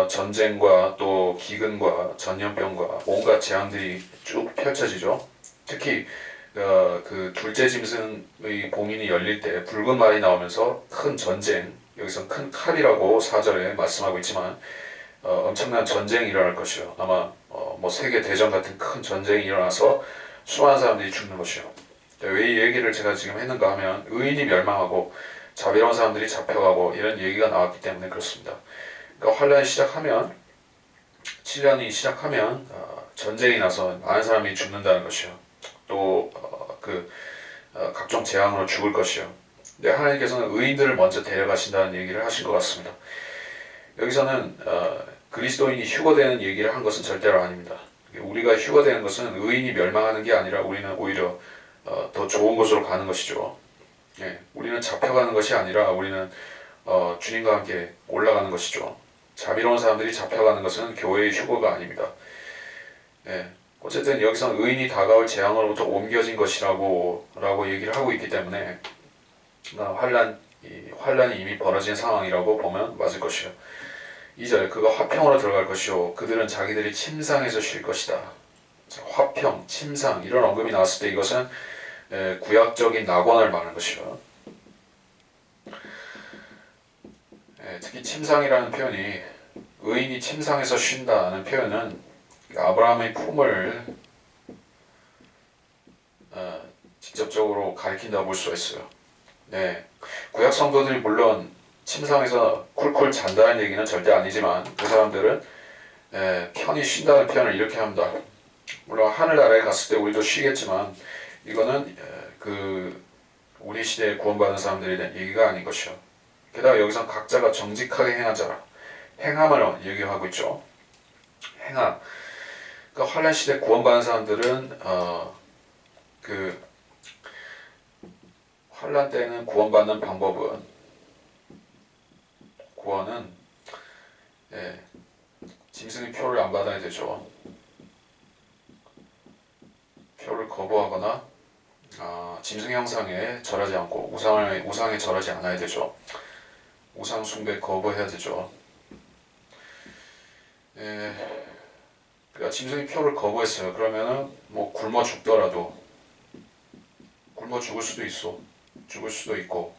전쟁과 또 기근과 전염병과 온갖 재앙들이 쭉 펼쳐지죠. 특히 그 둘째 짐승의 봉인이 열릴 때 붉은 말이 나오면서 큰 전쟁, 여기서 큰 칼이라고 4절에 말씀하고 있지만 엄청난 전쟁이 일어날 것이요. 아마 뭐 세계 대전 같은 큰 전쟁이 일어나서 수많은 사람들이 죽는 것이요. 왜 이 얘기를 제가 지금 했는가 하면 의인이 멸망하고 자비로운 사람들이 잡혀가고 이런 얘기가 나왔기 때문에 그렇습니다. 그러니까 환란이 시작하면 7년이 시작하면 전쟁이 나서 많은 사람이 죽는다는 것이요. 또 각종 재앙으로 죽을 것이요. 근데 하나님께서는 의인들을 먼저 데려가신다는 얘기를 하신 것 같습니다. 여기서는 그리스도인이 휴거되는 얘기를 한 것은 절대로 아닙니다. 우리가 휴거되는 것은 의인이 멸망하는 게 아니라 우리는 오히려 더 좋은 곳으로 가는 것이죠. 우리는 잡혀가는 것이 아니라 우리는 주님과 함께 올라가는 것이죠. 자비로운 사람들이 잡혀가는 것은 교회의 휴거가 아닙니다. 어쨌든 여기서 의인이 다가올 재앙으로부터 옮겨진 것이라고 얘기를 하고 있기 때문에 환란이 이미 벌어진 상황이라고 보면 맞을 것이요. 2절 그가 화평으로 들어갈 것이요 그들은 자기들이 침상에서 쉴 것이다. 화평, 침상 이런 언급이 나왔을 때 이것은 구약적인 낙원을 말하는 것이요. 특히 침상이라는 표현이 의인이 침상에서 쉰다는 표현은 아브라함의 품을 직접적으로 가리킨다고 볼 수가 있어요. 구약 성도들이 물론 침상에서 쿨쿨 잔다는 얘기는 절대 아니지만 그 사람들은 편히 쉰다는 표현을 이렇게 합니다. 물론 하늘나라에 갔을 때 우리도 쉬겠지만 이거는 우리 시대에 구원받은 사람들에 대한 얘기가 아닌 것이요. 게다가 여기서 각자가 정직하게 행한 자라 행함을 얘기하고 있죠. 행함. 그러니까 환란 시대 구원받은 사람들은 환란 때는 구원받는 방법은 구원은 짐승의 표를 안 받아야 되죠. 표를 거부하거나 짐승 형상에 절하지 않고 우상에 절하지 않아야 되죠. 우상 숭배 거부해야 되죠. 그러니까 짐승의 표를 거부했어요. 그러면은 뭐 굶어 죽더라도 굶어 죽을 수도 있어. 죽을 수도 있고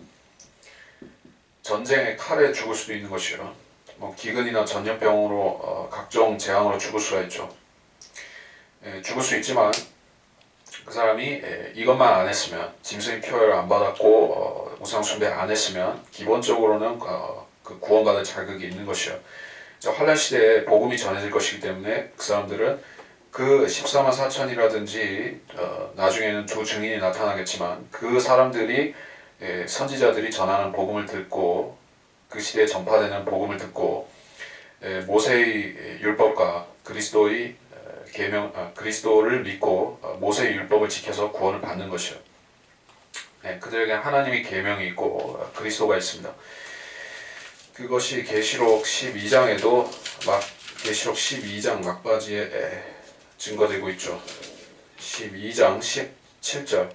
전쟁의 칼에 죽을 수도 있는 것이요. 뭐 기근이나 전염병으로 각종 재앙으로 죽을 수가 있죠. 죽을 수 있지만 그 사람이 이것만 안 했으면 짐승의 표를 안 받았고 우상 숭배 안 했으면 기본적으로는 그 구원받을 자격이 있는 것이요. 환란 시대에 복음이 전해질 것이기 때문에 그 사람들은 그 14만 4천이라든지 나중에는 두 증인이 나타나겠지만 그 사람들이 선지자들이 전하는 복음을 듣고 그 시대에 전파되는 복음을 듣고 모세의 율법과 그리스도의 그리스도를 믿고 모세의 율법을 지켜서 구원을 받는 것이요. 그들에게 하나님의 계명이 있고 그리스도가 있습니다. 그것이 계시록 12장에도 계시록 12장 막바지에 증거되고 있죠. 12장 17절.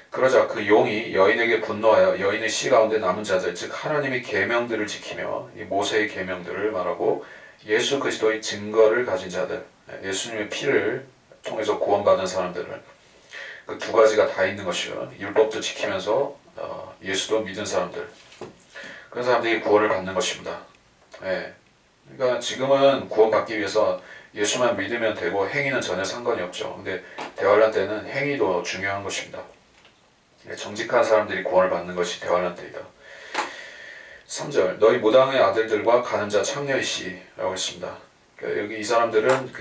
그러자 그 용이 여인에게 분노하여 여인의 씨 가운데 남은 자들 즉 하나님의 계명들을 지키며 이 모세의 계명들을 말하고 예수 그리스도의 증거를 가진 자들, 예수님의 피를 통해서 구원받은 사람들을 그 두 가지가 다 있는 것이요. 율법도 지키면서 예수도 믿은 사람들, 그런 사람들이 구원을 받는 것입니다. 그러니까 지금은 구원받기 위해서 예수만 믿으면 되고 행위는 전혀 상관이 없죠. 근데 대환란 때는 행위도 중요한 것입니다. 정직한 사람들이 구원을 받는 것이 대환란 때이다. 3절 너희 무당의 아들들과 가늠 자 창녀의 씨라고 했습니다. 그러니까 여기 이 사람들은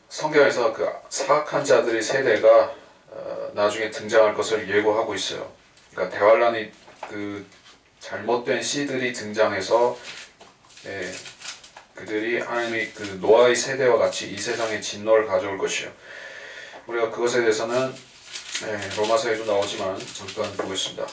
성경에서 그 사악한 자들의 세대가 나중에 등장할 것을 예고하고 있어요. 그러니까 대환란이 잘못된 씨들이 등장해서 그들이 하나님의 노아의 세대와 같이 이 세상에 진노를 가져올 것이요. 우리가 그것에 대해서는 로마서에도 나오지만 잠깐 보겠습니다.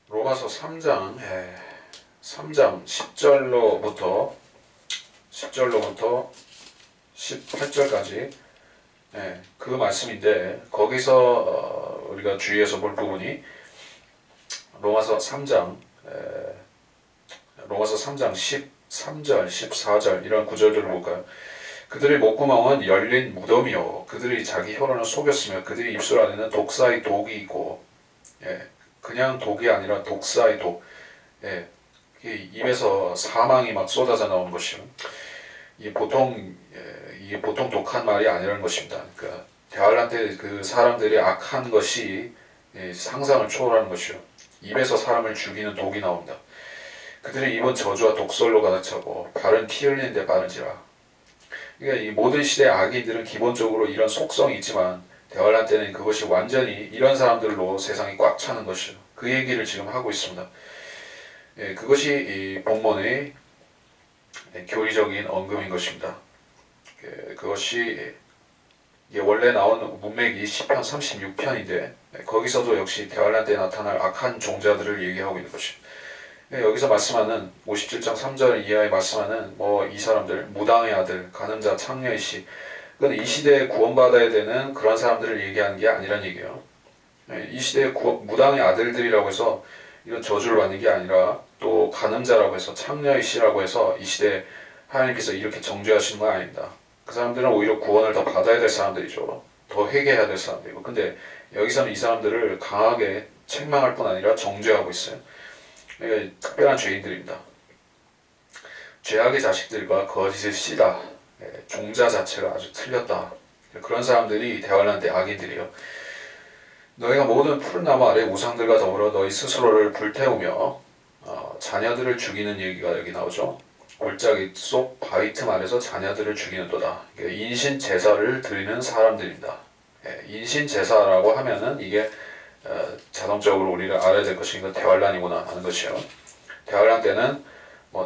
로마서 3장 10절로부터 18절까지 그 말씀인데 거기서 우리가 주의해서 볼 부분이 로마서 3장 13절, 14절 이런 구절들을 볼까요? 그들의 목구멍은 열린 무덤이요 그들이 자기 혀로는 속였으며 그들의 입술 안에는 독사의 독이 있고 그냥 독이 아니라 독사의 독 입에서 사망이 막 쏟아져 나오는 것이요. 이게 보통 독한 말이 아니라는 것입니다. 그러니까 대환란 때 그 사람들이 악한 것이 상상을 초월하는 것이요. 입에서 사람을 죽이는 독이 나옵니다. 그들의 입은 저주와 독설로 가득 차고 발은 피 흘리는 데 빠른지라. 그러니까 이 모든 시대의 악인들은 기본적으로 이런 속성이 있지만 대환란 때는 그것이 완전히 이런 사람들로 세상이 꽉 차는 것이요. 그 얘기를 지금 하고 있습니다. 그것이 이 본문의 교리적인 언급인 것입니다. 그것이 원래 나온 문맥이 시편 36편인데 거기서도 역시 대환란 때 나타날 악한 종자들을 얘기하고 있는 것입니다. 여기서 말씀하는 57장 3절 이하에 말씀하는 이 사람들 무당의 아들, 가늠 자, 창녀의 씨, 그건 이 시대에 구원받아야 되는 그런 사람들을 얘기하는 게 아니란 얘기예요. 이 시대의 무당의 아들들이라고 해서 이런 저주를 받는 게 아니라 또 가늠자라고 해서 창녀의 씨라고 해서 이 시대에 하나님께서 이렇게 정죄하시는 건 아닙니다. 그 사람들은 오히려 구원을 더 받아야 될 사람들이죠. 더 회개해야 될 사람들이고. 근데 여기서는 이 사람들을 강하게 책망할 뿐 아니라 정죄하고 있어요. 그러니까 특별한 죄인들입니다. 죄악의 자식들과 거짓의 씨다. 종자 자체가 아주 틀렸다. 그런 사람들이 대환란 때 악인들이에요. 너희가 모든 푸른 나무 아래 우상들과 더불어 너희 스스로를 불태우며 자녀들을 죽이는 얘기가 여기 나오죠. 골짜기 속 바위 틈 안에서 자녀들을 죽이는도다. 인신 제사를 드리는 사람들입니다. 인신 제사라고 하면은 이게 자동적으로 우리가 알아야 될 것이 이건 대환란이구나 하는 것이요. 대환란 때는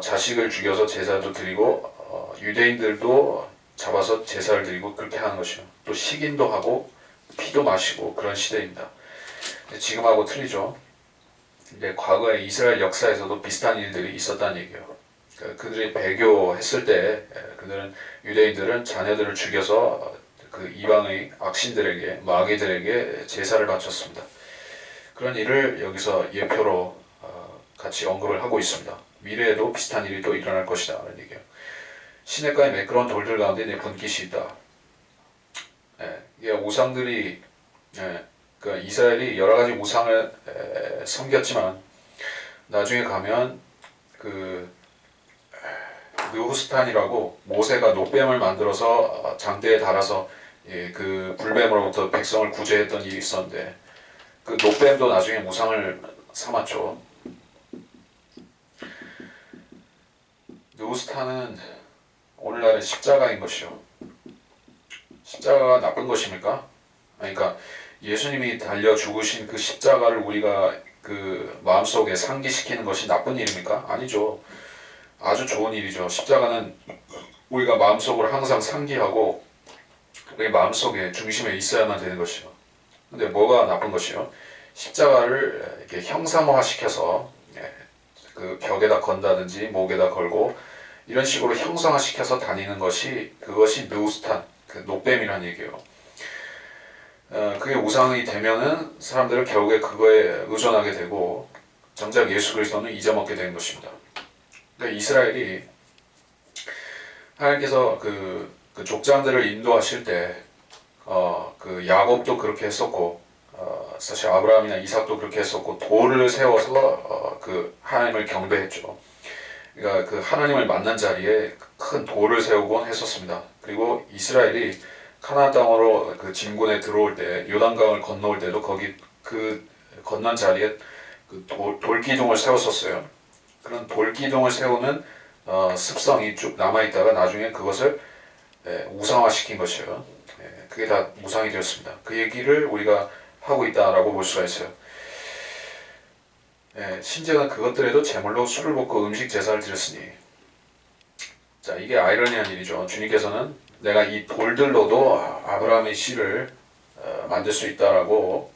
자식을 죽여서 제사도 드리고 유대인들도 잡아서 제사를 드리고 그렇게 하는 것이요. 또 식인도 하고 피도 마시고 그런 시대입니다. 지금하고 틀리죠. 근데 과거에 이스라엘 역사에서도 비슷한 일들이 있었다는 얘기예요. 그들이 배교했을 때 그들은 유대인들은 자녀들을 죽여서 그 이방의 악신들에게 마귀들에게 제사를 바쳤습니다. 그런 일을 여기서 예표로 같이 언급을 하고 있습니다. 미래에도 비슷한 일이 또 일어날 것이다 라는 얘기예요. 시냇가의 매끄러운 돌들 가운데 내 분깃이 있다. 이게 우상들이 그러니까 이스라엘이 여러 가지 우상을 섬겼지만 나중에 가면 느후스탄이라고 모세가 노뱀을 만들어서 장대에 달아서 그 불뱀으로부터 백성을 구제했던 일이 있었는데 그 노뱀도 나중에 우상을 삼았죠. 느후스탄은 오늘날의 십자가인 것이요. 십자가가 나쁜 것입니까? 그러니까 예수님이 달려 죽으신 그 십자가를 우리가 그 마음속에 상기시키는 것이 나쁜 일입니까? 아니죠. 아주 좋은 일이죠. 십자가는 우리가 마음속으로 항상 상기하고 우리 마음속에 중심에 있어야만 되는 것이요. 근데 뭐가 나쁜 것이요? 십자가를 이렇게 형상화시켜서 그 벽에다 건다든지 목에다 걸고 이런 식으로 형상화시켜서 다니는 것이 그것이 느우스탄, 그 노뱀이라는 얘기예요. 그게 우상이 되면은 사람들은 결국에 그거에 의존하게 되고 정작 예수 그리스도는 잊어먹게 되는 것입니다. 그러니까 이스라엘이 하나님께서 그 족장들을 인도하실 때, 그 야곱도 그렇게 했었고, 사실 아브라함이나 이삭도 그렇게 했었고, 돌을 세워서 그 하나님을 경배했죠. 그러니까 그 하나님을 만난 자리에 큰 돌을 세우곤 했었습니다. 그리고 이스라엘이 카나안 땅으로 그 진군에 들어올 때, 요단강을 건너올 때도 거기 그 건넌 자리에 그 돌기둥을 세웠었어요. 그런 돌기둥을 세우는 습성이 쭉 남아있다가 나중에 그것을 우상화시킨 것이에요. 그게 다 우상이 되었습니다. 그 얘기를 우리가 하고 있다라고 볼 수가 있어요. 심지어는 그것들에도 제물로 술을 붓고 음식 제사를 드렸으니, 자, 이게 아이러니한 일이죠. 주님께서는 내가 이 돌들로도 아브라함의 씨를 만들 수 있다라고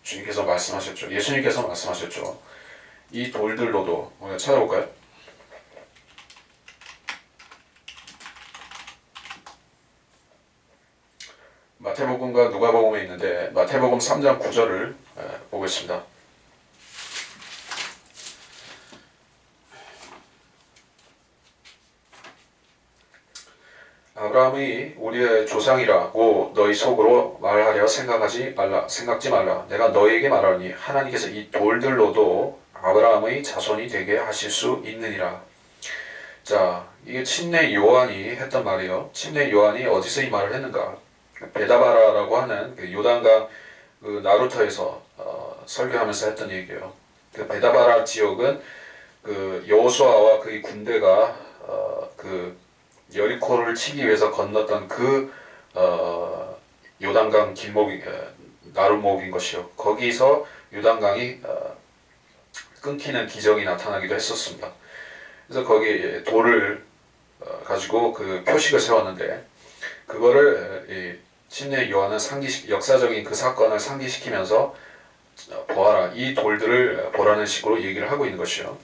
주님께서 말씀하셨죠. 예수님께서 말씀하셨죠. 이 돌들로도, 우리가 찾아볼까요? 마태복음과 누가복음에 있는데 마태복음 3장 9절을 보겠습니다. 아브라함이 우리의 조상이라고 너희 속으로 말하려 생각지 말라. 내가 너희에게 말하니 하나님께서 이 돌들로도 아브라함의 자손이 되게 하실 수 있느니라. 자, 이게 침례 요한이 했던 말이에요. 침례 요한이 어디서 이 말을 했는가? 베다바라라고 하는 그 요단강 그 나루터에서 설교하면서 했던 얘기예요. 그 베다바라 지역은 그 여호수아와 그의 군대가 그 여리코를 치기 위해서 건넜던 그 요단강 길목이 나루목인 것이요. 거기서 요단강이 끊기는 기적이 나타나기도 했었습니다. 그래서 거기 돌을 가지고 그 표식을 세웠는데 그거를 침례 요한은 역사적인 그 사건을 상기시키면서 보아라, 이 돌들을 보라는 식으로 얘기를 하고 있는 것이요.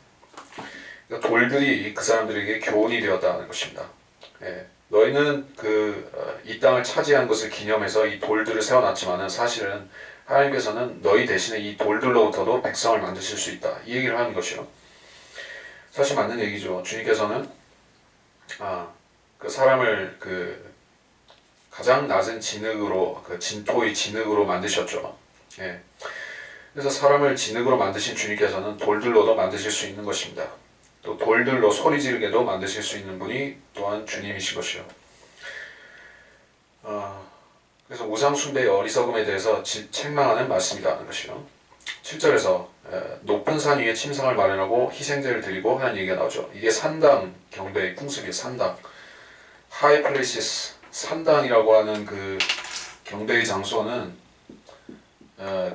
그러니까 돌들이 그 사람들에게 교훈이 되었다는 것입니다. 너희는 이 땅을 차지한 것을 기념해서 이 돌들을 세워놨지만은 사실은 하나님께서는 너희 대신에 이 돌들로부터도 백성을 만드실 수 있다. 이 얘기를 하는 것이요. 사실 맞는 얘기죠. 주님께서는 그 사람을 가장 낮은 진흙으로 진토의 진흙으로 만드셨죠. 그래서 사람을 진흙으로 만드신 주님께서는 돌들로도 만드실 수 있는 것입니다. 또 돌들로 소리 지르게도 만드실 수 있는 분이 또한 주님이신 것이요. 그래서 우상 숭배의 어리석음에 대해서 책망하는 말씀이라는 것이요. 7절에서 높은 산 위에 침상을 마련하고 희생제를 드리고 하는 얘기가 나오죠. 이게 산당 경배의 풍습이에요. 산당. High places. 산당이라고 하는 그 경배의 장소는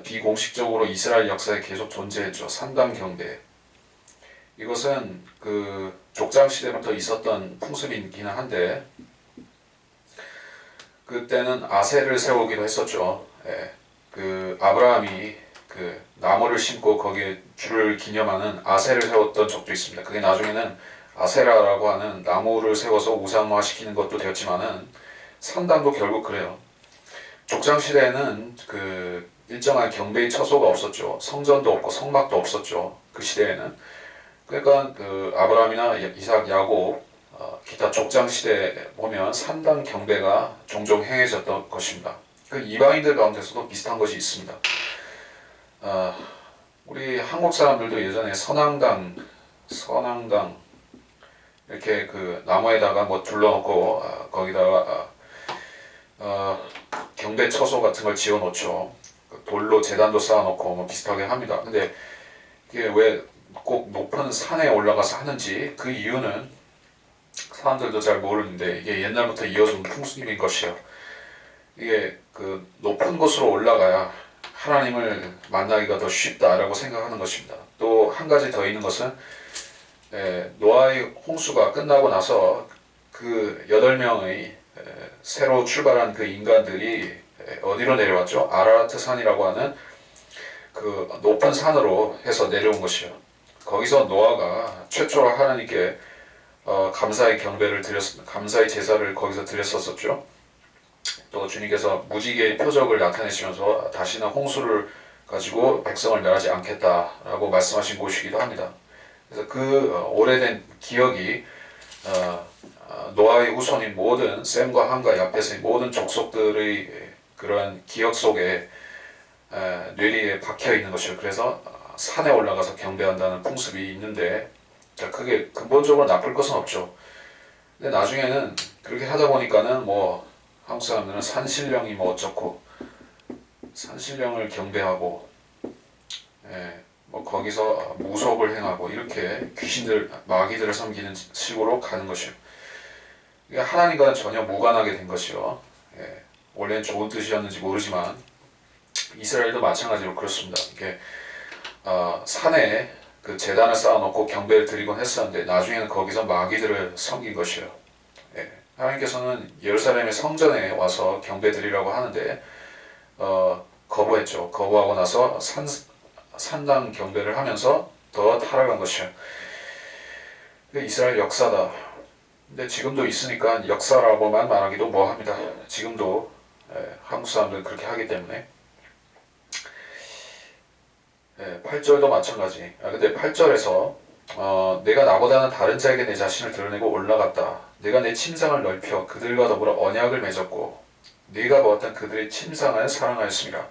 비공식적으로 이스라엘 역사에 계속 존재했죠. 산당 경배. 이것은 그 족장 시대부터 있었던 풍습이기는 한데 그때는 아세를 세우기도 했었죠. 그 아브라함이 그 나무를 심고 거기에 주를 기념하는 아세를 세웠던 적도 있습니다. 그게 나중에는 아세라라고 하는 나무를 세워서 우상화시키는 것도 되었지만은 산당도 결국 그래요. 족장 시대에는 그 일정한 경배의 처소가 없었죠. 성전도 없고 성막도 없었죠. 그 시대에는. 그러니까 그 아브라함이나 이삭, 야곱, 기타 족장 시대에 보면 산당 경배가 종종 행해졌던 것입니다. 그 이방인들 가운데서도 비슷한 것이 있습니다. 우리 한국 사람들도 예전에 선앙당 이렇게 그 나무에다가 뭐 둘러놓고 거기다가 경배 처소 같은 걸 지어 놓죠. 돌로 제단도 쌓아놓고 뭐 비슷하게 합니다. 근데 이게 왜 꼭 높은 산에 올라가서 하는지 그 이유는 사람들도 잘 모르는데 이게 옛날부터 이어진 풍습인 것이요. 이게 그 높은 곳으로 올라가야 하나님을 만나기가 더 쉽다라고 생각하는 것입니다. 또 한 가지 더 있는 것은 노아의 홍수가 끝나고 나서 그 8명의 새로 출발한 그 인간들이 어디로 내려왔죠? 아라라트 산이라고 하는 그 높은 산으로 해서 내려온 것이요. 거기서 노아가 최초로 하나님께 감사의 경배를 감사의 제사를 거기서 드렸었죠. 또 주님께서 무지개의 표적을 나타내시면서 다시는 홍수를 가지고 백성을 멸하지 않겠다라고 말씀하신 곳이기도 합니다. 그래서 그 오래된 기억이 노아의 후손인 모든 셈과 함과 야펫의 모든 족속들의 그런 기억 속에 뇌리에 박혀 있는 것이요. 그래서 산에 올라가서 경배한다는 풍습이 있는데, 자, 그게 근본적으로 나쁠 것은 없죠. 근데 나중에는 그렇게 하다 보니까는 뭐 한국 사람들은 산신령이 뭐 어쩌고 산신령을 경배하고 뭐 거기서 무속을 행하고 이렇게 귀신들 마귀들을 섬기는 식으로 가는 것이요. 하나님과는 전혀 무관하게 된 것이요. 원래는 좋은 뜻이었는지 모르지만 이스라엘도 마찬가지로 그렇습니다. 이게 산에 그 제단을 쌓아놓고 경배를 드리곤 했었는데 나중에는 거기서 마귀들을 섬긴 것이요. 하나님께서는 예루살렘의 성전에 와서 경배 드리라고 하는데 거부했죠. 거부하고 나서 산당 경배를 하면서 더 타락한 것이요. 이스라엘 역사다. 근데 지금도 있으니까 역사라고만 말하기도 뭐합니다. 지금도 한국 사람들은 그렇게 하기 때문에 8절도 마찬가지. 근데 8절에서 내가 나보다는 다른 자에게 내 자신을 드러내고 올라갔다. 내가 내 침상을 넓혀 그들과 더불어 언약을 맺었고 네가 보았던 그들의 침상을 사랑하였습니다.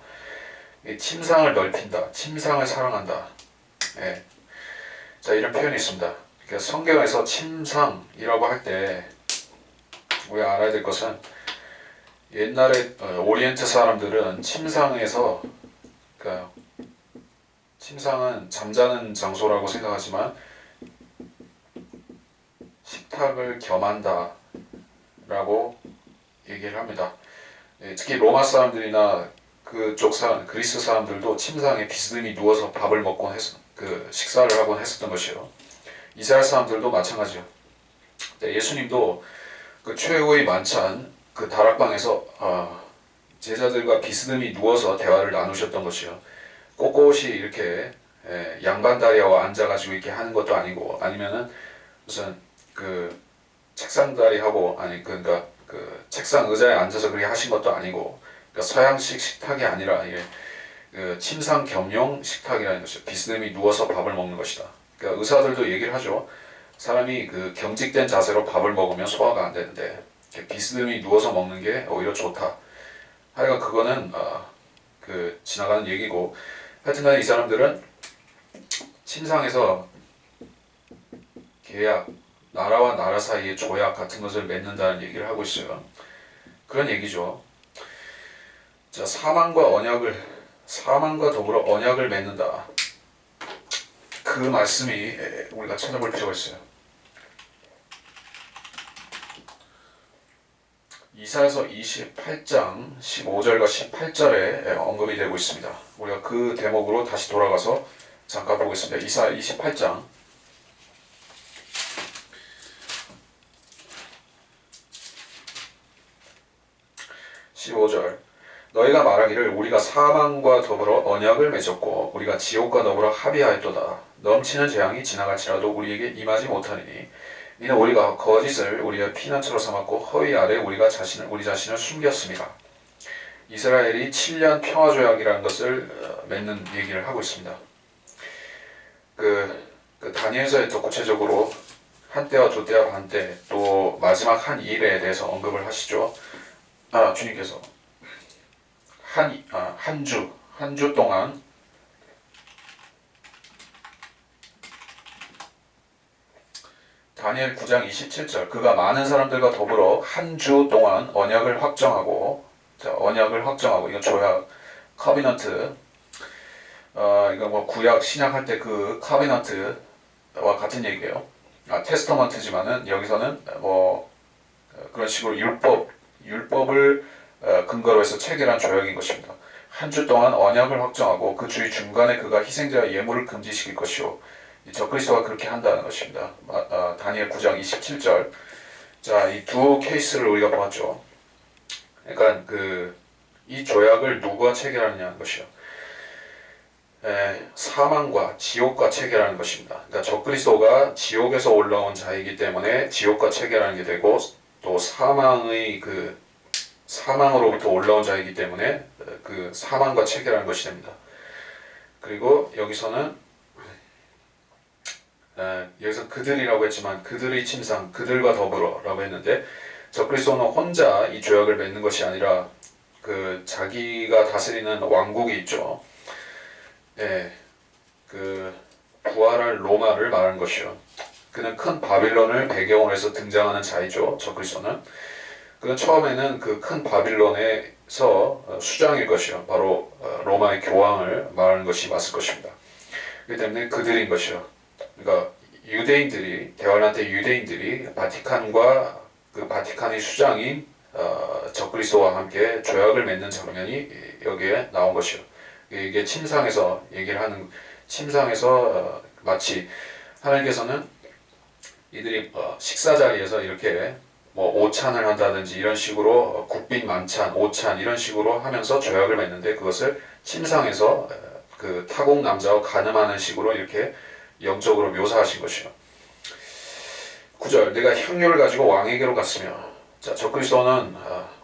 이 침상을 넓힌다. 침상을 사랑한다. 자, 이런 표현이 있습니다. 그러니까 성경에서 침상이라고 할 때 우리가 알아야 될 것은 옛날에 오리엔트 사람들은 침상에서 그러니까 침상은 잠자는 장소라고 생각하지만 식탁을 겸한다 라고 얘기를 합니다. 특히 로마 사람들이나 그쪽 사람, 그리스 사람들도 침상에 비스듬히 누워서 밥을 먹곤 식사를 하곤 했었던 것이요. 이스라엘 사람들도 마찬가지요. 예수님도 그 최후의 만찬 그 다락방에서 제자들과 비스듬히 누워서 대화를 나누셨던 것이요. 꼿꼿이 이렇게 양반다리와 앉아가지고 이렇게 하는 것도 아니고 아니면은 무슨 그 책상다리하고 그러니까 그 책상 의자에 앉아서 그렇게 하신 것도 아니고 그러니까 서양식 식탁이 아니라 이게 그 침상 겸용 식탁이라는 것이죠. 비스듬히 누워서 밥을 먹는 것이다. 그러니까 의사들도 얘기를 하죠. 사람이 그 경직된 자세로 밥을 먹으면 소화가 안 되는데 비스듬히 누워서 먹는 게 오히려 좋다. 하여간 그거는 그 지나가는 얘기고 하여튼간 이 사람들은 침상에서 계약, 나라와 나라 사이의 조약 같은 것을 맺는다는 얘기를 하고 있어요. 그런 얘기죠. 자, 사망과 더불어 언약을 맺는다. 그 말씀이 우리가 찾아볼 필요가 있어요. 이사야서 28장 15절과 18절에 언급이 되고 있습니다. 우리가 그 대목으로 다시 돌아가서 잠깐 보겠습니다. 이사야 28장 15절 너희가 말하기를 우리가 사망과 더불어 언약을 맺었고 우리가 지옥과 더불어 합의하였도다. 넘치는 재앙이 지나갈지라도 우리에게 임하지 못하리니 이는 우리가 거짓을 우리의 피난처로 삼았고 허위 아래 우리 자신을 숨겼습니다. 이스라엘이 7년 평화조약이라는 것을 맺는 얘기를 하고 있습니다. 그 다니엘서에 더 구체적으로 한때와 두때와 반때 또 마지막 한 일에 대해서 언급을 하시죠. 주님께서 한 주 동안 다니엘 9장 27절 그가 많은 사람들과 더불어 한 주 동안 언약을 확정하고 이건 조약 커비넌트 이거 뭐 구약 신약 할 때 그 커비넌트와 같은 얘기예요. 테스터먼트지만은 여기서는 뭐 그런 식으로 율법을 근거로 해서 체결한 조약인 것입니다. 한 주 동안 언약을 확정하고 그 주의 중간에 그가 희생자의 예물을 금지시킬 것이요. 적그리스도가 그렇게 한다는 것입니다. 다니엘 9장 27절. 자, 이 두 케이스를 우리가 보았죠. 그러니까 이 조약을 누가 체결하느냐는 것이요. 사망과 지옥과 체결하는 것입니다. 그러니까 적그리스도가 지옥에서 올라온 자이기 때문에 지옥과 체결하는 게 되고, 또 사망으로부터 올라온 자이기 때문에 그 사망과 체결하는 것이 됩니다. 그리고 여기서 그들이라고 했지만 그들의 침상, 그들과 더불어라고 했는데, 적그리스도는 혼자 이 조약을 맺는 것이 아니라 자기가 다스리는 왕국이 있죠. 부활할 로마를 말하는 것이요. 그는 큰 바빌론을 배경으로 해서 등장하는 자이죠. 적그리스도는. 그는 처음에는 그 큰 바빌론에서 수장일 것이요. 바로 로마의 교황을 말하는 것이 맞을 것입니다. 그렇기 때문에 그들인 것이요. 그러니까 대환란 때 유대인들이 바티칸과 그 바티칸의 수장인 적그리스도와 함께 조약을 맺는 장면이 여기에 나온 것이요. 이게 침상에서 마치 하나님께서는 이들이 식사 자리에서 이렇게 뭐 오찬을 한다든지 이런 식으로 국빈 만찬, 오찬 이런 식으로 하면서 조약을 맺는데, 그것을 침상에서 그 타국 남자와 간음하는 식으로 이렇게 영적으로 묘사하신 것이요. 9절, 내가 향유를 가지고 왕에게로 갔으며. 자, 적그리스도는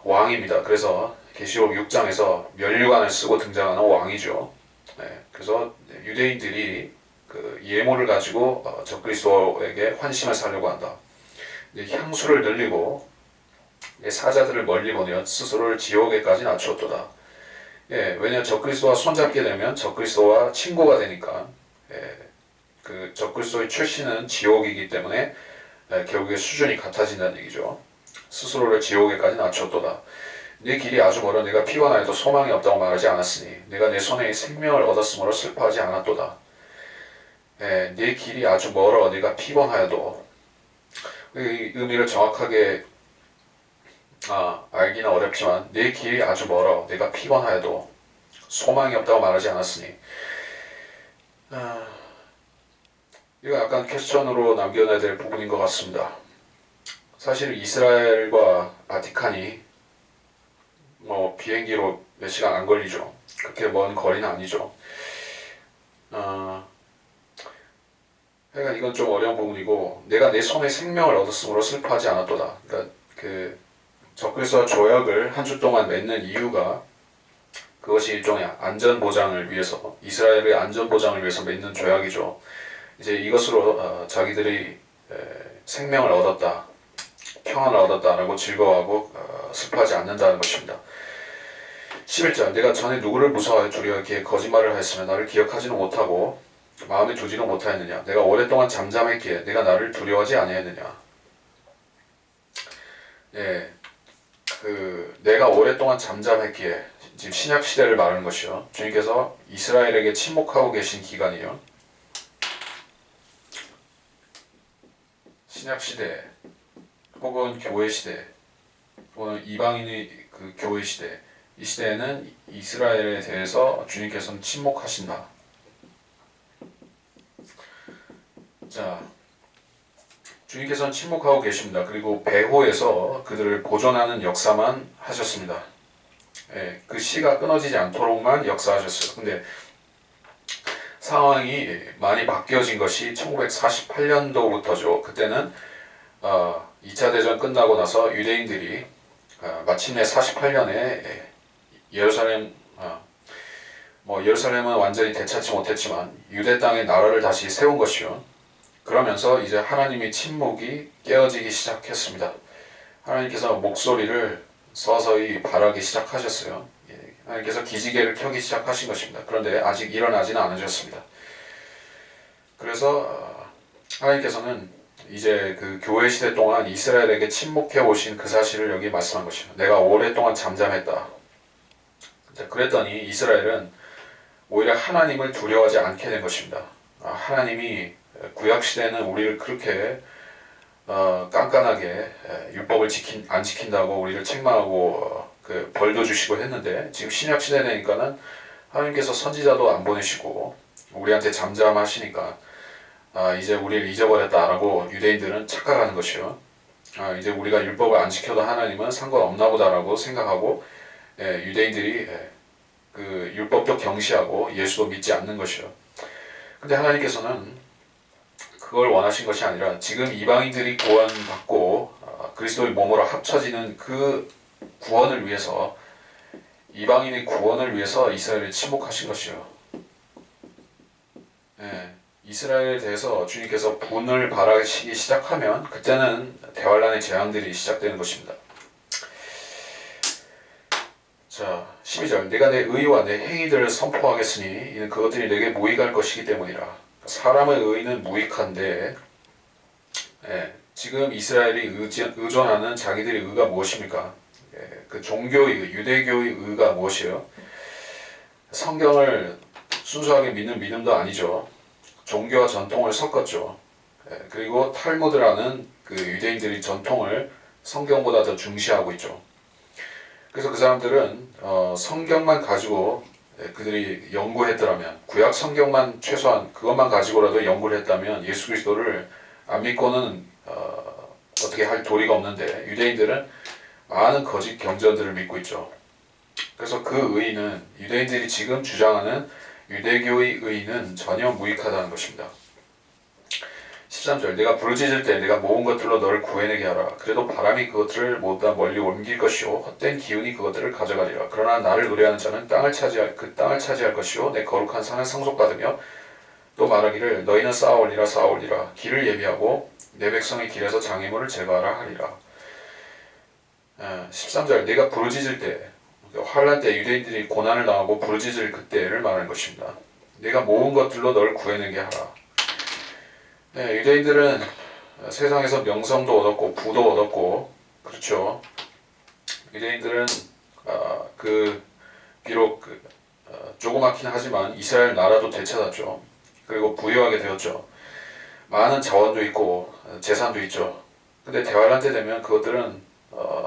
왕입니다. 그래서 계시록 6장에서 면류관을 쓰고 등장하는 왕이죠. 그래서 유대인들이 그 예물을 가지고 적그리스도에게 환심을 사려고 한다. 향수를 늘리고 사자들을 멀리 보내어 스스로를 지옥에까지 낮추었도다. 왜냐하면 적그리스도와 손잡게 되면 적그리스도와 친구가 되니까, 그 적그리스도의 출신은 지옥이기 때문에 결국에 수준이 같아진다는 얘기죠. 스스로를 지옥에까지 낮추었도다. 내 길이 아주 멀어 내가 피곤하여도 소망이 없다고 말하지 않았으니 내가 내 손에 생명을 얻었으므로 슬퍼하지 않았도다. 내 길이 아주 멀어 내가 피곤하여도, 이 의미를 정확하게 알기는 어렵지만, 내 길이 아주 멀어 내가 피곤하여도 소망이 없다고 말하지 않았으니, 이거 약간 퀘스천으로 남겨놔야 될 부분인 것 같습니다. 사실 이스라엘과 바티칸이 뭐 비행기로 몇 시간 안 걸리죠. 그렇게 먼 거리는 아니죠. 그러니까 이건 좀 어려운 부분이고, 내가 내 손에 생명을 얻었으므로 슬퍼하지 않았도다. 그러니까 그 적그리스도와 조약을 한 주 동안 맺는 이유가, 그것이 일종의 안전 보장을 위해서, 이스라엘의 안전 보장을 위해서 맺는 조약이죠. 이제 이것으로 자기들이 생명을 얻었다, 평안을 얻었다라고 즐거워하고 슬퍼하지 않는다는 것입니다. 11절, 내가 전에 누구를 무서워하여 두려워하기에 거짓말을 하였으며 나를 기억하지는 못하고 마음에 두지는 못하였느냐. 내가 오랫동안 잠잠했기에 내가 나를 두려워하지 아니하였느냐. 내가 오랫동안 잠잠했기에, 지금 신약 시대를 말하는 것이요. 주님께서 이스라엘에게 침묵하고 계신 기간이요. 신약 시대 혹은 교회 시대 혹은 이방인의 그 교회 시대, 이 시대에는 이스라엘에 대해서 주님께서는 침묵하신다. 자, 주님께서는 침묵하고 계십니다. 그리고 배후에서 그들을 보존하는 역사만 하셨습니다. 그 씨가 끊어지지 않도록만 역사하셨어요. 근데 상황이 많이 바뀌어진 것이 1948년도부터죠. 그때는 2차 대전 끝나고 나서 유대인들이 마침내 48년에 예루살렘은 완전히 되찾지 못했지만 유대 땅에 나라를 다시 세운 것이요. 그러면서 이제 하나님의 침묵이 깨어지기 시작했습니다. 하나님께서 목소리를 서서히 바라기 시작하셨어요. 하나님께서 기지개를 켜기 시작하신 것입니다. 그런데 아직 일어나지는 않으셨습니다. 그래서 하나님께서는 이제 그 교회 시대 동안 이스라엘에게 침묵해 오신 그 사실을 여기 말씀한 것입니다. 내가 오랫동안 잠잠했다. 그랬더니 이스라엘은 오히려 하나님을 두려워하지 않게 된 것입니다. 하나님이 구약 시대는 우리를 그렇게 깐깐하게 율법을 안 지킨다고 우리를 책망하고 그 벌도 주시고 했는데 지금 신약 시대 되니까는 하나님께서 선지자도 안 보내시고 우리한테 잠잠하시니까 이제 우리를 잊어버렸다라고 유대인들은 착각하는 것이요. 이제 우리가 율법을 안 지켜도 하나님은 상관없나 보다라고 생각하고 유대인들이 그 율법도 경시하고 예수도 믿지 않는 것이요. 근데 하나님께서는 그걸 원하신 것이 아니라 지금 이방인들이 구원받고 그리스도의 몸으로 합쳐지는 그 구원을 위해서 이방인의 구원을 위해서 이스라엘을 침묵하신 것이요. 이스라엘에 대해서 주님께서 분을 발하시기 시작하면 그때는 대환란의 재앙들이 시작되는 것입니다. 자, 12절 내가 내 의와 내 행위들을 선포하겠으니 이는 그것들이 내게 무익할 것이기 때문이라. 사람의 의는 무익한데 지금 이스라엘이 의존하는 자기들의 의가 무엇입니까? 그 종교의 의, 유대교의 의가 무엇이에요? 성경을 순수하게 믿는 믿음도 아니죠. 종교와 전통을 섞었죠. 그리고 탈무드라는 그 유대인들이 전통을 성경보다 더 중시하고 있죠. 그래서 그 사람들은 성경만 가지고 그들이 연구했더라면 구약 성경만 최소한 그것만 가지고라도 연구를 했다면 예수 그리스도를 안 믿고는 어떻게 할 도리가 없는데 유대인들은 많은 거짓 경전들을 믿고 있죠. 그래서 그 의의는 유대인들이 지금 주장하는 유대교의 의의는 전혀 무익하다는 것입니다. 13절 내가 부르짖을 때 내가 모은 것들로 너를 구해내게 하라. 그래도 바람이 그것들을 모두 다 멀리 옮길 것이요 헛된 기운이 그것들을 가져가리라. 그러나 나를 노래하는 자는 땅을 차지할 것이요 내 거룩한 산을 상속받으며 또 말하기를 너희는 쌓아올리라 길을 예비하고 내 백성의 길에서 장애물을 제거하라 하리라. 13절 내가 부르짖을 때 환난 때 유대인들이 고난을 당하고 부르짖을 그때를 말하는 것입니다. 내가 모은 것들로 너를 구해내게 하라. 유대인들은 세상에서 명성도 얻었고 부도 얻었고 그렇죠. 유대인들은 비록 조그맣긴 하지만 이스라엘 나라도 되찾았죠. 그리고 부유하게 되었죠. 많은 자원도 있고 재산도 있죠. 근데 대환란 때 되면 그것들은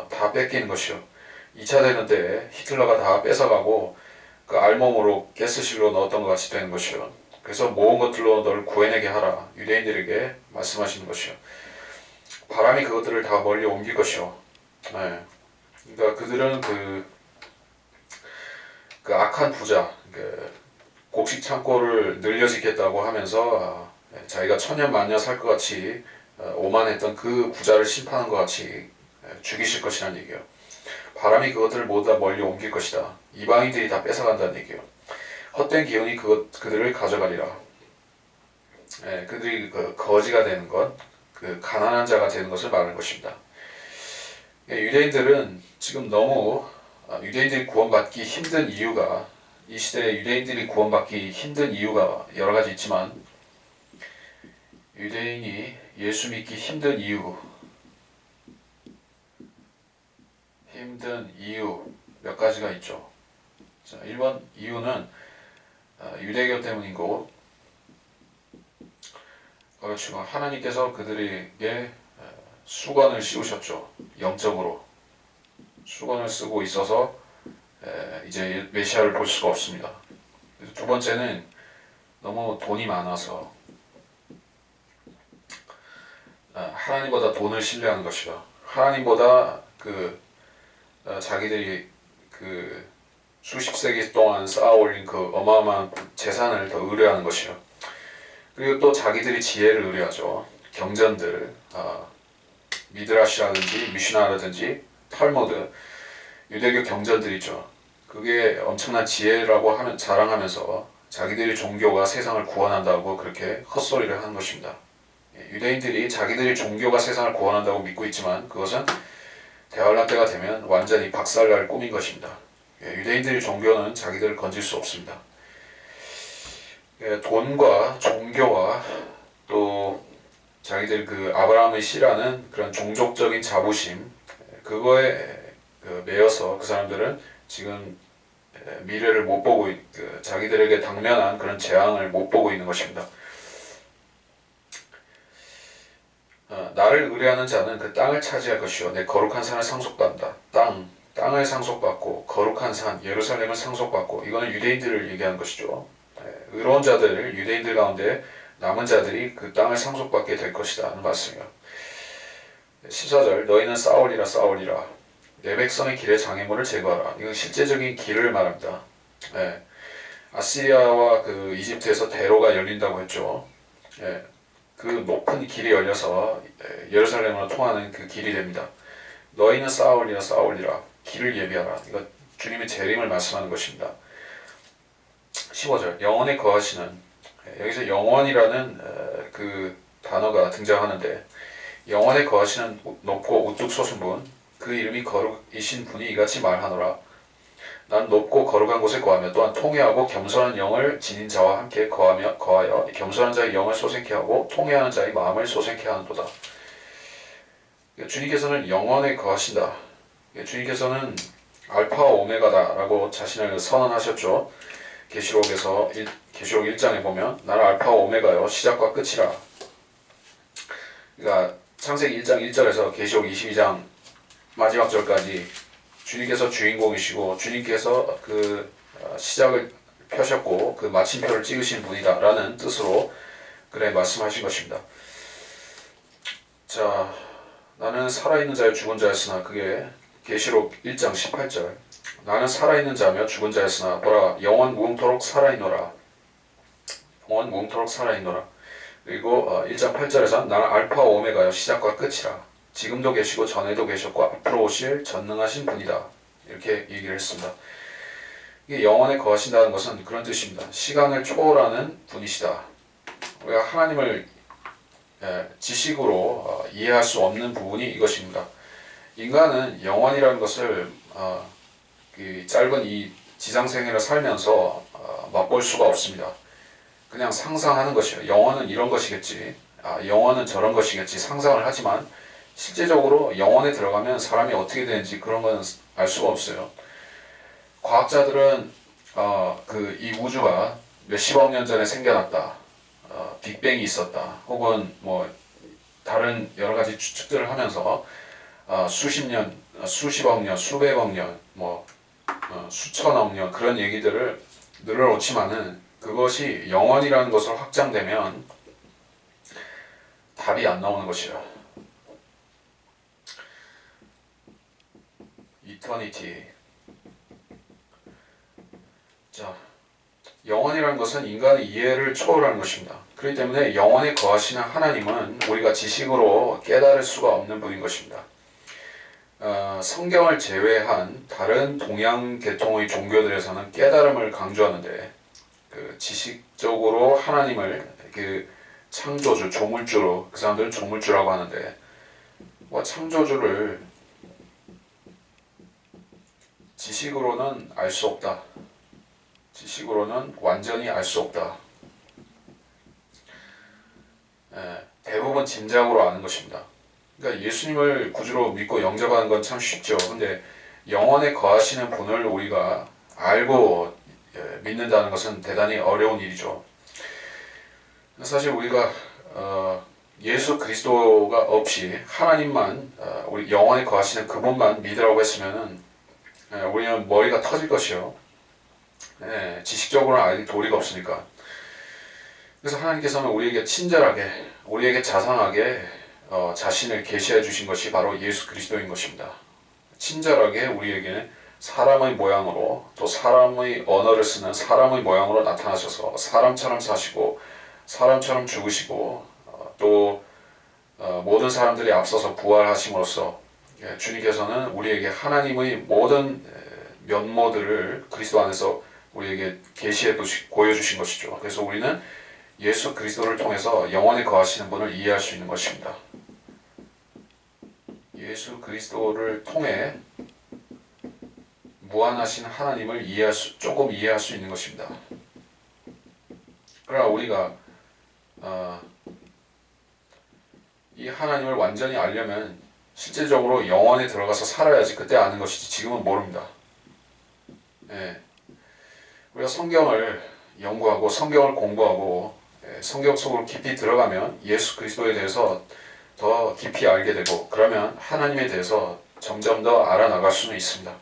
다 뺏기는 것이요. 2차 대전 때 히틀러가 다 뺏어가고 그 알몸으로 가스실로 넣었던 것 같이 되는 것이요. 그래서 모은 것들로 너를 구해내게 하라. 유대인들에게 말씀하시는 것이요. 바람이 그것들을 다 멀리 옮길 것이요. 그러니까 그들은 그 악한 부자, 곡식 창고를 늘려 짓겠다고 하면서 자기가 천년 만년 살 것 같이 오만했던 그 부자를 심판한 것 같이 죽이실 것이라는 얘기예요. 바람이 그것들을 모두 다 멀리 옮길 것이다. 이방인들이 다 뺏어간다는 얘기예요. 헛된 기운이 그들을 가져가리라. 그들이 그 거지가 되는 것, 그 가난한 자가 되는 것을 말하는 것입니다. 유대인들은 지금 너무 유대인들이 구원받기 힘든 이유가 이 시대에 유대인들이 구원받기 힘든 이유가 여러 가지 있지만 유대인이 예수 믿기 힘든 이유 몇 가지가 있죠. 자, 1번 이유는 유대교 때문이고 그렇죠. 하나님께서 그들에게 수건을 씌우셨죠. 영적으로 수건을 쓰고 있어서 이제 메시아를 볼 수가 없습니다. 두 번째는 너무 돈이 많아서 하나님보다 돈을 신뢰하는 것이다. 하나님보다 자기들이 수십 세기 동안 쌓아올린 그 어마어마한 재산을 더 의뢰하는 것이요. 그리고 또 자기들이 지혜를 의뢰하죠. 경전들, 미드라시라든지 미슈나라든지 탈무드, 유대교 경전들이죠. 그게 엄청난 지혜라고 자랑하면서 자기들의 종교가 세상을 구원한다고 그렇게 헛소리를 하는 것입니다. 유대인들이 자기들의 종교가 세상을 구원한다고 믿고 있지만 그것은 대환란 때가 되면 완전히 박살날 꿈인 것입니다. 유대인들의 종교는 자기들을 건질 수 없습니다. 돈과 종교와 또 자기들 아브라함의 씨라는 그런 종족적인 자부심 그거에 매여서 그 사람들은 지금 미래를 못 보고 자기들에게 당면한 그런 재앙을 못 보고 있는 것입니다. 나를 의뢰하는 자는 그 땅을 차지할 것이요 내 거룩한 산을 상속받는다. 땅을 상속받고 거룩한 산 예루살렘을 상속받고 이거는 유대인들을 얘기하는 것이죠. 의로운 자들 유대인들 가운데 남은 자들이 그 땅을 상속받게 될 것이다 하는 말씀이에요. 14절 너희는 싸우리라 내 백성의 길에 장애물을 제거하라. 이건 실제적인 길을 말합니다. 아시리아와 그 이집트에서 대로가 열린다고 했죠. 그 높은 길이 열려서 예루살렘으로 통하는 그 길이 됩니다. 너희는 싸우리라 길을 예비하라. 이거 주님의 재림을 말씀하는 것입니다. 15절 영원에 거하시는 여기서 영원이라는 그 단어가 등장하는데 영원에 거하시는 높고 우뚝 솟은 분 그 이름이 거룩이신 분이 이같이 말하노라. 난 높고 거룩한 곳에 거하며 또한 통회하고 겸손한 영을 지닌 자와 함께 거하여 겸손한 자의 영을 솟게 하고 통회하는 자의 마음을 솟게 하는도다. 주님께서는 영원에 거하신다. 주님께서는 알파와 오메가다라고 자신을 선언하셨죠. 계시록 1장에 보면 나는 알파와 오메가요 시작과 끝이라. 그러니까 창세기 1장 1절에서 계시록 22장 마지막 절까지 주님께서 주인공이시고 주님께서 그 시작을 펴셨고 그 마침표를 찍으신 분이다라는 뜻으로 그래 말씀하신 것입니다. 자, 나는 살아있는 자여 죽은 자였으나 그게 계시록 1장 18절 나는 살아있는 자며 죽은 자였으나 보라 영원 무궁토록 살아있노라. 영원 무궁토록 살아있노라. 그리고 1장 8절에서 나는 알파와 오메가여 시작과 끝이라. 지금도 계시고 전에도 계셨고 앞으로 오실 전능하신 분이다. 이렇게 얘기를 했습니다. 이게 영원에 거하신다는 것은 그런 뜻입니다. 시간을 초월하는 분이시다. 우리가 하나님을 지식으로 이해할 수 없는 부분이 이것입니다. 인간은 영원이라는 것을 짧은 이 지상생애를 살면서 맛볼 수가 없습니다. 그냥 상상하는 것이에요. 영원은 이런 것이겠지. 영원은 저런 것이겠지. 상상을 하지만 실제적으로 영원에 들어가면 사람이 어떻게 되는지 그런 건 알 수가 없어요. 과학자들은 이 우주가 몇십억 년 전에 생겨났다. 빅뱅이 있었다. 혹은 뭐 다른 여러 가지 추측들을 하면서 수십 년, 수십억 년, 수백억 년, 수천억 년 그런 얘기들을 늘어놓지만은 그것이 영원이라는 것으로 확장되면 답이 안 나오는 것이에요. 이터니티. 자, 영원이라는 것은 인간의 이해를 초월하는 것입니다. 그렇기 때문에 영원에 거하시는 하나님은 우리가 지식으로 깨달을 수가 없는 분인 것입니다. 성경을 제외한 다른 동양 계통의 종교들에서는 깨달음을 강조하는데 그 지식적으로 하나님을 그 창조주, 조물주로 그 사람들은 조물주라고 하는데 창조주를 지식으로는 알 수 없다. 지식으로는 완전히 알 수 없다. 대부분 짐작으로 아는 것입니다. 그러니까 예수님을 구주로 믿고 영접하는 건 참 쉽죠. 근데 영원에 거하시는 분을 우리가 알고 믿는다는 것은 대단히 어려운 일이죠. 사실 우리가 예수 그리스도가 없이 하나님만 우리 영원에 거하시는 그분만 믿으라고 했으면은 우리는 머리가 터질 것이요. 지식적으로는 알 도리가 없으니까. 그래서 하나님께서는 우리에게 친절하게, 우리에게 자상하게 자신을 계시해 주신 것이 바로 예수 그리스도인 것입니다. 친절하게 우리에게 사람의 모양으로 또 사람의 언어를 쓰는 사람의 모양으로 나타나셔서 사람처럼 사시고 사람처럼 죽으시고 또 모든 사람들이 앞서서 부활하심으로써 주님께서는 우리에게 하나님의 모든 면모들을 그리스도 안에서 우리에게 계시해 보여주신 것이죠. 그래서 우리는 예수 그리스도를 통해서 영원에 거하시는 분을 이해할 수 있는 것입니다. 예수 그리스도를 통해 무한하신 하나님을 조금 이해할 수 있는 것입니다. 그러나 우리가 이 하나님을 완전히 알려면 실제적으로 영원에 들어가서 살아야지 그때 아는 것이지 지금은 모릅니다. 우리가 성경을 연구하고 성경을 공부하고 성경 속으로 깊이 들어가면 예수 그리스도에 대해서 더 깊이 알게 되고 그러면 하나님에 대해서 점점 더 알아나갈 수는 있습니다.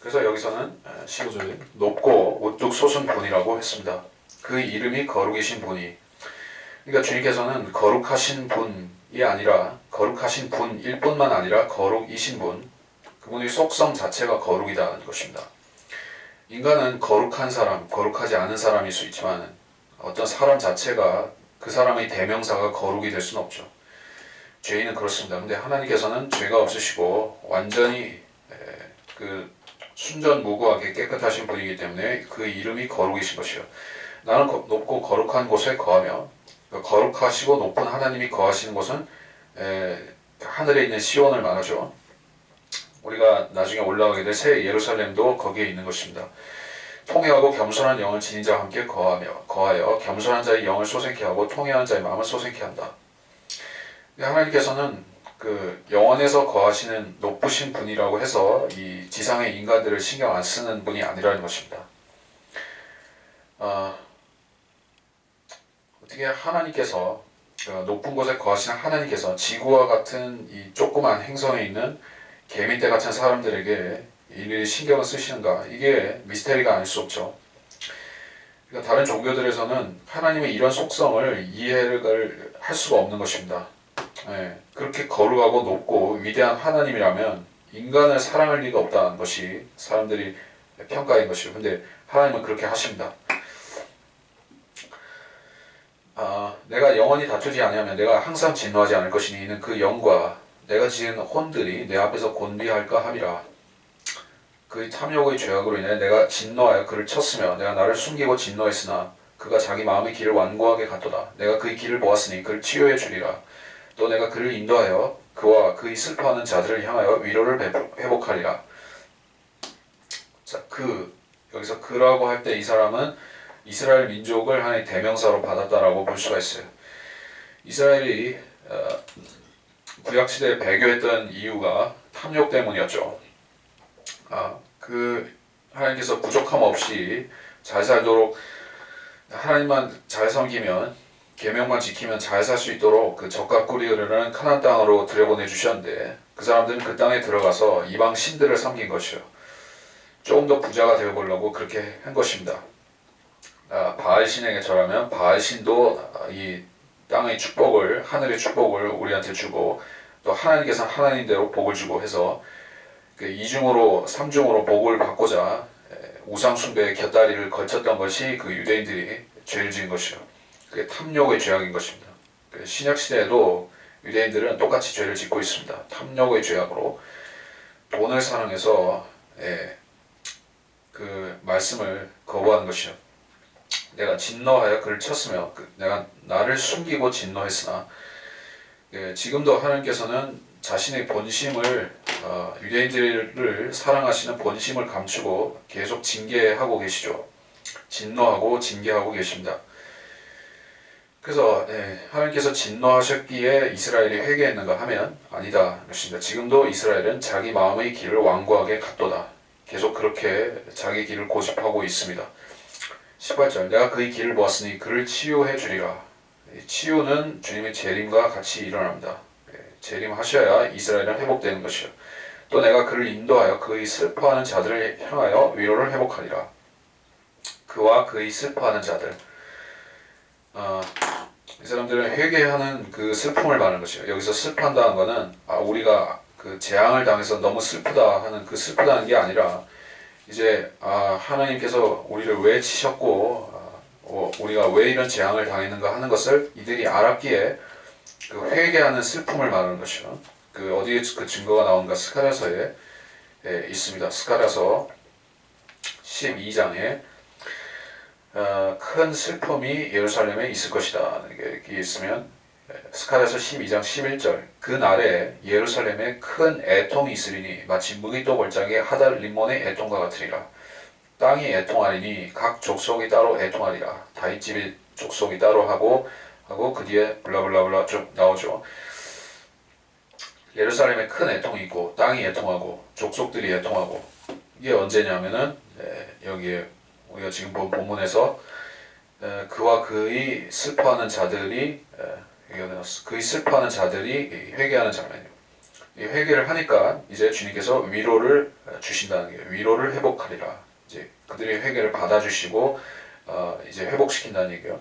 그래서 여기서는 15절에 높고 우뚝 솟은 분이라고 했습니다. 그 이름이 거룩이신 분이, 그러니까 주님께서는 거룩하신 분이 아니라 거룩하신 분일 뿐만 아니라 거룩이신 분, 그분의 속성 자체가 거룩이다는 것입니다. 인간은 거룩한 사람, 거룩하지 않은 사람일 수 있지만 어떤 사람 자체가 그 사람의 대명사가 거룩이 될 수는 없죠. 죄인은 그렇습니다. 근데 하나님께서는 죄가 없으시고 완전히 그 순전무구하게 깨끗하신 분이기 때문에 그 이름이 거룩이신 것이요. 나는 높고 거룩한 곳에 거하며, 거룩하시고 높은 하나님이 거하시는 곳은 하늘에 있는 시온을 말하죠. 우리가 나중에 올라가게 될 새 예루살렘도 거기에 있는 것입니다. 통회하고 겸손한 영을 지닌 자와 함께 거하여 겸손한 자의 영을 솟게 하고 통회하는 자의 마음을 솟게 한다. 하나님께서는 그 영원에서 거하시는 높으신 분이라고 해서 이 지상의 인간들을 신경 안 쓰는 분이 아니라는 것입니다. 어떻게 하나님께서 높은 곳에 거하시는 하나님께서 지구와 같은 이 조그만 행성에 있는 개미떼 같은 사람들에게 일일이 신경을 쓰시는가? 이게 미스테리가 아닐 수 없죠. 그러니까 다른 종교들에서는 하나님의 이런 속성을 이해를 할 수가 없는 것입니다. 그렇게 거룩하고 높고 위대한 하나님이라면 인간을 사랑할 리가 없다는 것이 사람들이 평가인 것이죠. 근데 하나님은 그렇게 하십니다. 내가 영원히 다투지 아니하면 내가 항상 진노하지 않을 것이니 이는 그 영과 내가 지은 혼들이 내 앞에서 곤비할까 함이라. 그의 탐욕의 죄악으로 인해 내가 진노하여 그를 쳤으며 내가 나를 숨기고 진노했으나 그가 자기 마음의 길을 완고하게 갔도다. 내가 그의 길을 보았으니 그를 치유해 주리라. 또 내가 그를 인도하여 그와 그의 슬퍼하는 자들을 향하여 위로를 회복하리라. 자, 여기서 그라고 할 때 이 사람은 이스라엘 민족을 하나의 대명사로 받았다라고 볼 수가 있어요. 이스라엘이 구약시대에 배교했던 이유가 탐욕 때문이었죠. 하나님께서 부족함 없이 잘 살도록 하나님만 잘 섬기면 계명만 지키면 잘 살 수 있도록 그 젖과 꿀이 흐르는 카나안 땅으로 들여보내 주셨는데 그 사람들은 그 땅에 들어가서 이방 신들을 섬긴 것이요. 조금 더 부자가 되어보려고 그렇게 한 것입니다. 바알 신에게 절하면 바알 신도 이 땅의 축복을, 하늘의 축복을 우리한테 주고 또 하나님께서 하나님대로 복을 주고 해서 그 이중으로 삼중으로 복을 받고자 우상 숭배의 곁다리를 걸쳤던 것이 그 유대인들이 죄를 지은 것이요. 그게 탐욕의 죄악인 것입니다. 신약 시대에도 유대인들은 똑같이 죄를 짓고 있습니다. 탐욕의 죄악으로 돈을 사랑해서 그 말씀을 거부하는 것이요. 내가 진노하여 그를 쳤으며 내가 나를 숨기고 진노했으나 지금도 하나님께서는 자신의 본심을 유대인들을 사랑하시는 본심을 감추고 계속 징계하고 계시죠. 진노하고 징계하고 계십니다. 그래서 하나님께서 진노하셨기에 이스라엘이 회개했는가 하면 아니다. 그렇습니다. 지금도 이스라엘은 자기 마음의 길을 완고하게 갔도다. 계속 그렇게 자기 길을 고집하고 있습니다. 18절 내가 그의 길을 보았으니 그를 치유해 주리라. 치유는 주님의 재림과 같이 일어납니다. 재림하셔야 이스라엘은 회복되는 것이요. 또 내가 그를 인도하여 그의 슬퍼하는 자들을 향하여 위로를 회복하리라. 그와 그의 슬퍼하는 자들. 이 사람들은 회개하는 그 슬픔을 말하는 것이에요. 여기서 슬퍼한다는 것은 우리가 그 재앙을 당해서 너무 슬프다 하는 그 슬프다는 게 아니라 이제 하나님께서 우리를 왜 치셨고 우리가 왜 이런 재앙을 당했는가 하는 것을 이들이 알았기에 그 회개하는 슬픔을 말하는 것이요. 그 어디에 그 증거가 나온가 스가랴서에 있습니다. 스가랴서 12장에 큰 슬픔이 예루살렘에 있을 것이다. 이렇게 있으면 스가랴서 12장 11절 그 날에 예루살렘에 큰 애통이 있으리니 마치 무기또 골짜기의 하달 림몬의 애통과 같으리라. 땅이 애통하리니 각 족속이 따로 애통하리라. 다윗집의 족속이 따로 하고 그 뒤에 블라블라블라 쭉 나오죠. 예루살렘에 큰 애통이 있고 땅이 애통하고 족속들이 애통하고 이게 언제냐면은 여기에 우리가 지금 본 본문에서 그와 그의 슬퍼하는 자들이 그 슬퍼하는 자들이 회개하는 장면이에요. 이 회개를 하니까 이제 주님께서 위로를 주신다는 게 위로를 회복하리라. 이제 그들의 회개를 받아주시고 이제 회복시킨다는 얘기예요.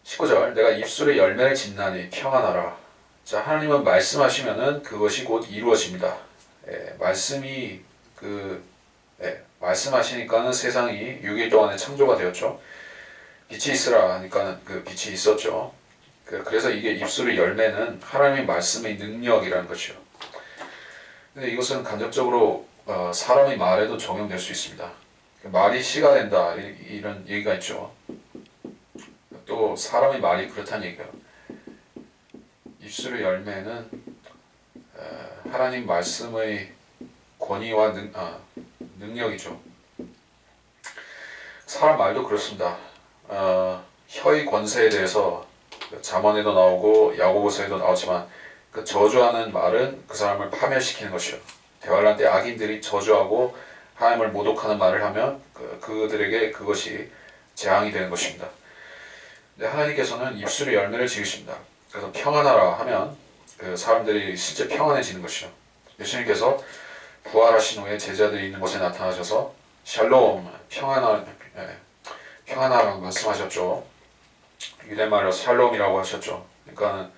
19절 내가 입술의 열매를 짓나니 평안하라. 자, 하나님은 말씀하시면은 그것이 곧 이루어집니다. 말씀이 말씀하시니까는 세상이 6일 동안에 창조가 되었죠. 빛이 있으라 하니까는 그 빛이 있었죠. 그래서 이게 입술의 열매는 하나님의 말씀의 능력이라는 것이요. 근데 이것은 간접적으로 사람의 말에도 적용될 수 있습니다. 말이 씨가 된다 이런 얘기가 있죠. 또 사람의 말이 그렇다는 얘기예요. 입술의 열매는 하나님 말씀의 권위와 능력이죠. 사람 말도 그렇습니다. 혀의 권세에 대해서 잠언에도 나오고 야고보서에도 나오지만 그 저주하는 말은 그 사람을 파멸시키는 것이요. 대환란 때 악인들이 저주하고 하나님을 모독하는 말을 하면 그들에게 그것이 재앙이 되는 것입니다. 근데 하나님께서는 입술의 열매를 지으십니다. 그래서 평안하라 하면 그 사람들이 실제 평안해지는 것이요. 예수님께서 부활하신 후에 제자들이 있는 곳에 나타나셔서 샬롬 평안하라고 말씀하셨죠. 유대말로 샬롬이라고 하셨죠. 그러니까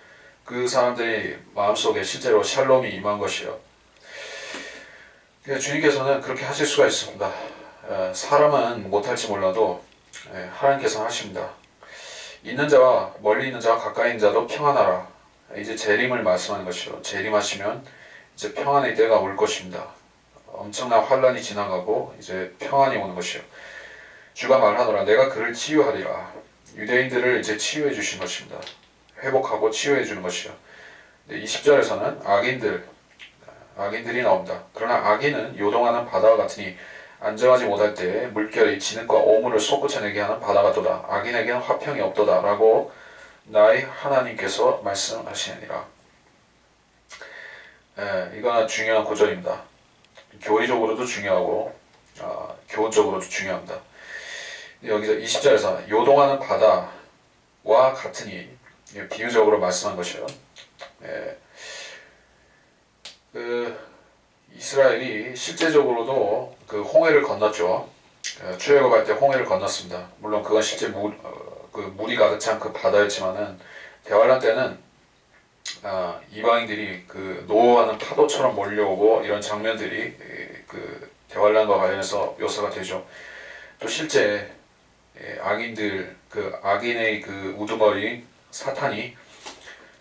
그 사람들이 마음속에 실제로 샬롬이 임한 것이요. 주님께서는 그렇게 하실 수가 있습니다. 사람은 못할지 몰라도 하나님께서는 하십니다. 있는 자와 멀리 있는 자와 가까이 있는 자도 평안하라. 이제 재림을 말씀하는 것이요. 재림하시면 이제 평안의 때가 올 것입니다. 엄청난 환란이 지나가고 이제 평안이 오는 것이요. 주가 말하노라 내가 그를 치유하리라. 유대인들을 이제 치유해 주신 것입니다. 회복하고 치유해 주는 것이요. 20절에서는 악인들이 나옵니다. 그러나 악인은 요동하는 바다와 같으니 안정하지 못할 때 물결이 진흙과 오물을 솟구쳐내게 하는 바다가 또다. 악인에게는 화평이 없도다 라고 나의 하나님께서 말씀하시느니라. 이거는 중요한 구절입니다. 교리적으로도 중요하고 교훈적으로도 중요합니다. 여기서 20절에서 요동하는 바다와 같으니 비유적으로 말씀한 것이요. 이스라엘이 실제적으로도 그 홍해를 건넜죠. 출애굽할 때 홍해를 건넜습니다. 물론 그건 실제 물이 가득 찬 그 바다였지만은 대환란 때는 이방인들이 그 노하는 파도처럼 몰려오고 이런 장면들이 그 대환란과 관련해서 묘사가 되죠. 또 실제 악인들 그 악인의 그 우두머리 사탄이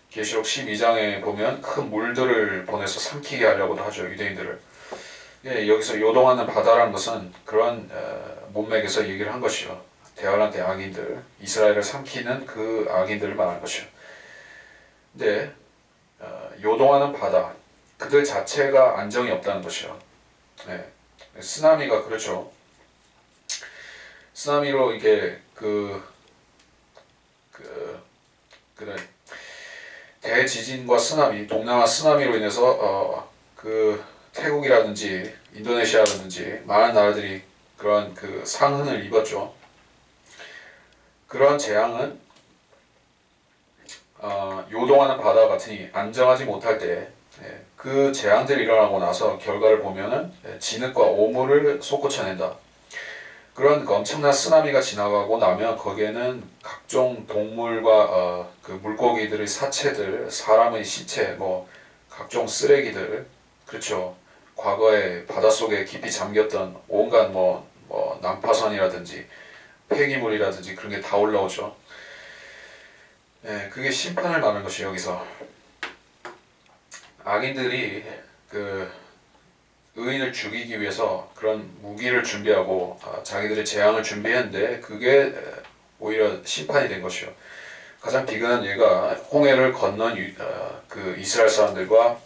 계시록 12장에 보면 큰 물들을 보내서 삼키게 하려고도 하죠. 유대인들을. 여기서 요동하는 바다라는 것은 그런 문맥에서 얘기를 한 것이요. 대환란 때 악인들, 이스라엘을 삼키는 그 악인들을 말하는 것이요. 근데 요동하는 바다, 그들 자체가 안정이 없다는 것이요. 쓰나미가 그렇죠. 쓰나미로 이게 대지진과 쓰나미, 동남아 쓰나미로 인해서 그 태국이라든지 인도네시아라든지 많은 나라들이 그런 그 상흔을 입었죠. 그런 재앙은 요동하는 바다와 같으니 안정하지 못할 때 그 재앙들이 일어나고 나서 결과를 보면은 진흙과 오물을 솟구쳐낸다. 그런 그 엄청난 쓰나미가 지나가고 나면 거기에는 각종 동물과 그 물고기들의 사체들, 사람의 시체, 뭐 각종 쓰레기들, 그렇죠. 과거에 바닷속에 깊이 잠겼던 온갖 뭐 난파선이라든지 폐기물이라든지 그런 게 다 올라오죠. 그게 심판을 말하는 것이 여기서 악인들이 그 의인을 죽이기 위해서 그런 무기를 준비하고 자기들의 재앙을 준비했는데 그게 오히려 심판이 된 것이요. 가장 비근한 예가 홍해를 건넌 그 이스라엘 사람들과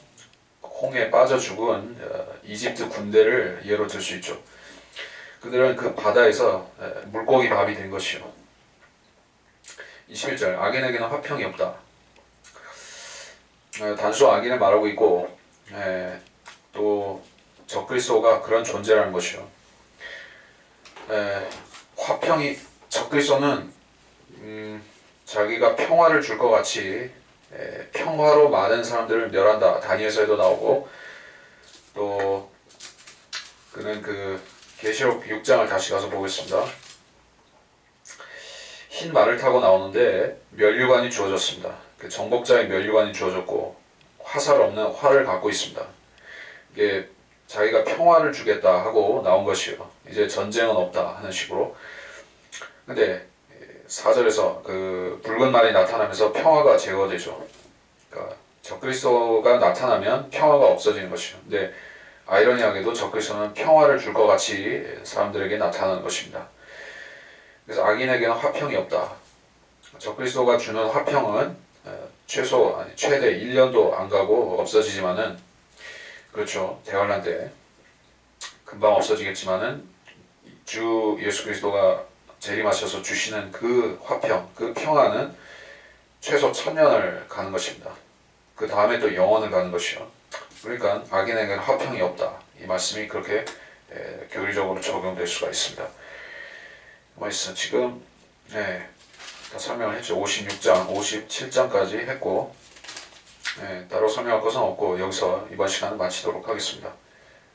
홍해에 빠져 죽은 이집트 군대를 예로 들 수 있죠. 그들은 그 바다에서 물고기 밥이 된 것이요. 21절 악인에게는 화평이 없다. 단수 악인을 말하고 있고 또 적그리스도가 그런 존재라는 것이요. 적그리스도는 자기가 평화를 줄 것 같이 평화로 많은 사람들을 멸한다. 다니엘서에도 나오고 또 그는 그 계시록 6장을 다시 가서 보겠습니다. 흰 말을 타고 나오는데 면류관이 주어졌습니다. 그 정복자의 면류관이 주어졌고 화살 없는 활을 갖고 있습니다. 이게 자기가 평화를 주겠다 하고 나온 것이요. 이제 전쟁은 없다 하는 식으로. 근데 4절에서 그 붉은 말이 나타나면서 평화가 제거되죠. 그러니까 적그리스도가 나타나면 평화가 없어지는 것이죠. 근데 아이러니하게도 적그리스도는 평화를 줄 것 같이 사람들에게 나타나는 것입니다. 그래서 악인에게는 화평이 없다. 적그리스도가 주는 화평은 최대 1년도 안 가고 없어지지만은 그렇죠. 대환란 때 금방 없어지겠지만은 주 예수 그리스도가 재림하셔서 주시는 그 화평, 그 평화는 최소 1000년을 가는 것입니다. 그 다음에 또 영원을 가는 것이요. 그러니까 악인에게는 화평이 없다. 이 말씀이 그렇게 교리적으로 적용될 수가 있습니다. 지금 다 설명을 했죠. 56장, 57장까지 했고 따로 설명할 것은 없고 여기서 이번 시간은 마치도록 하겠습니다.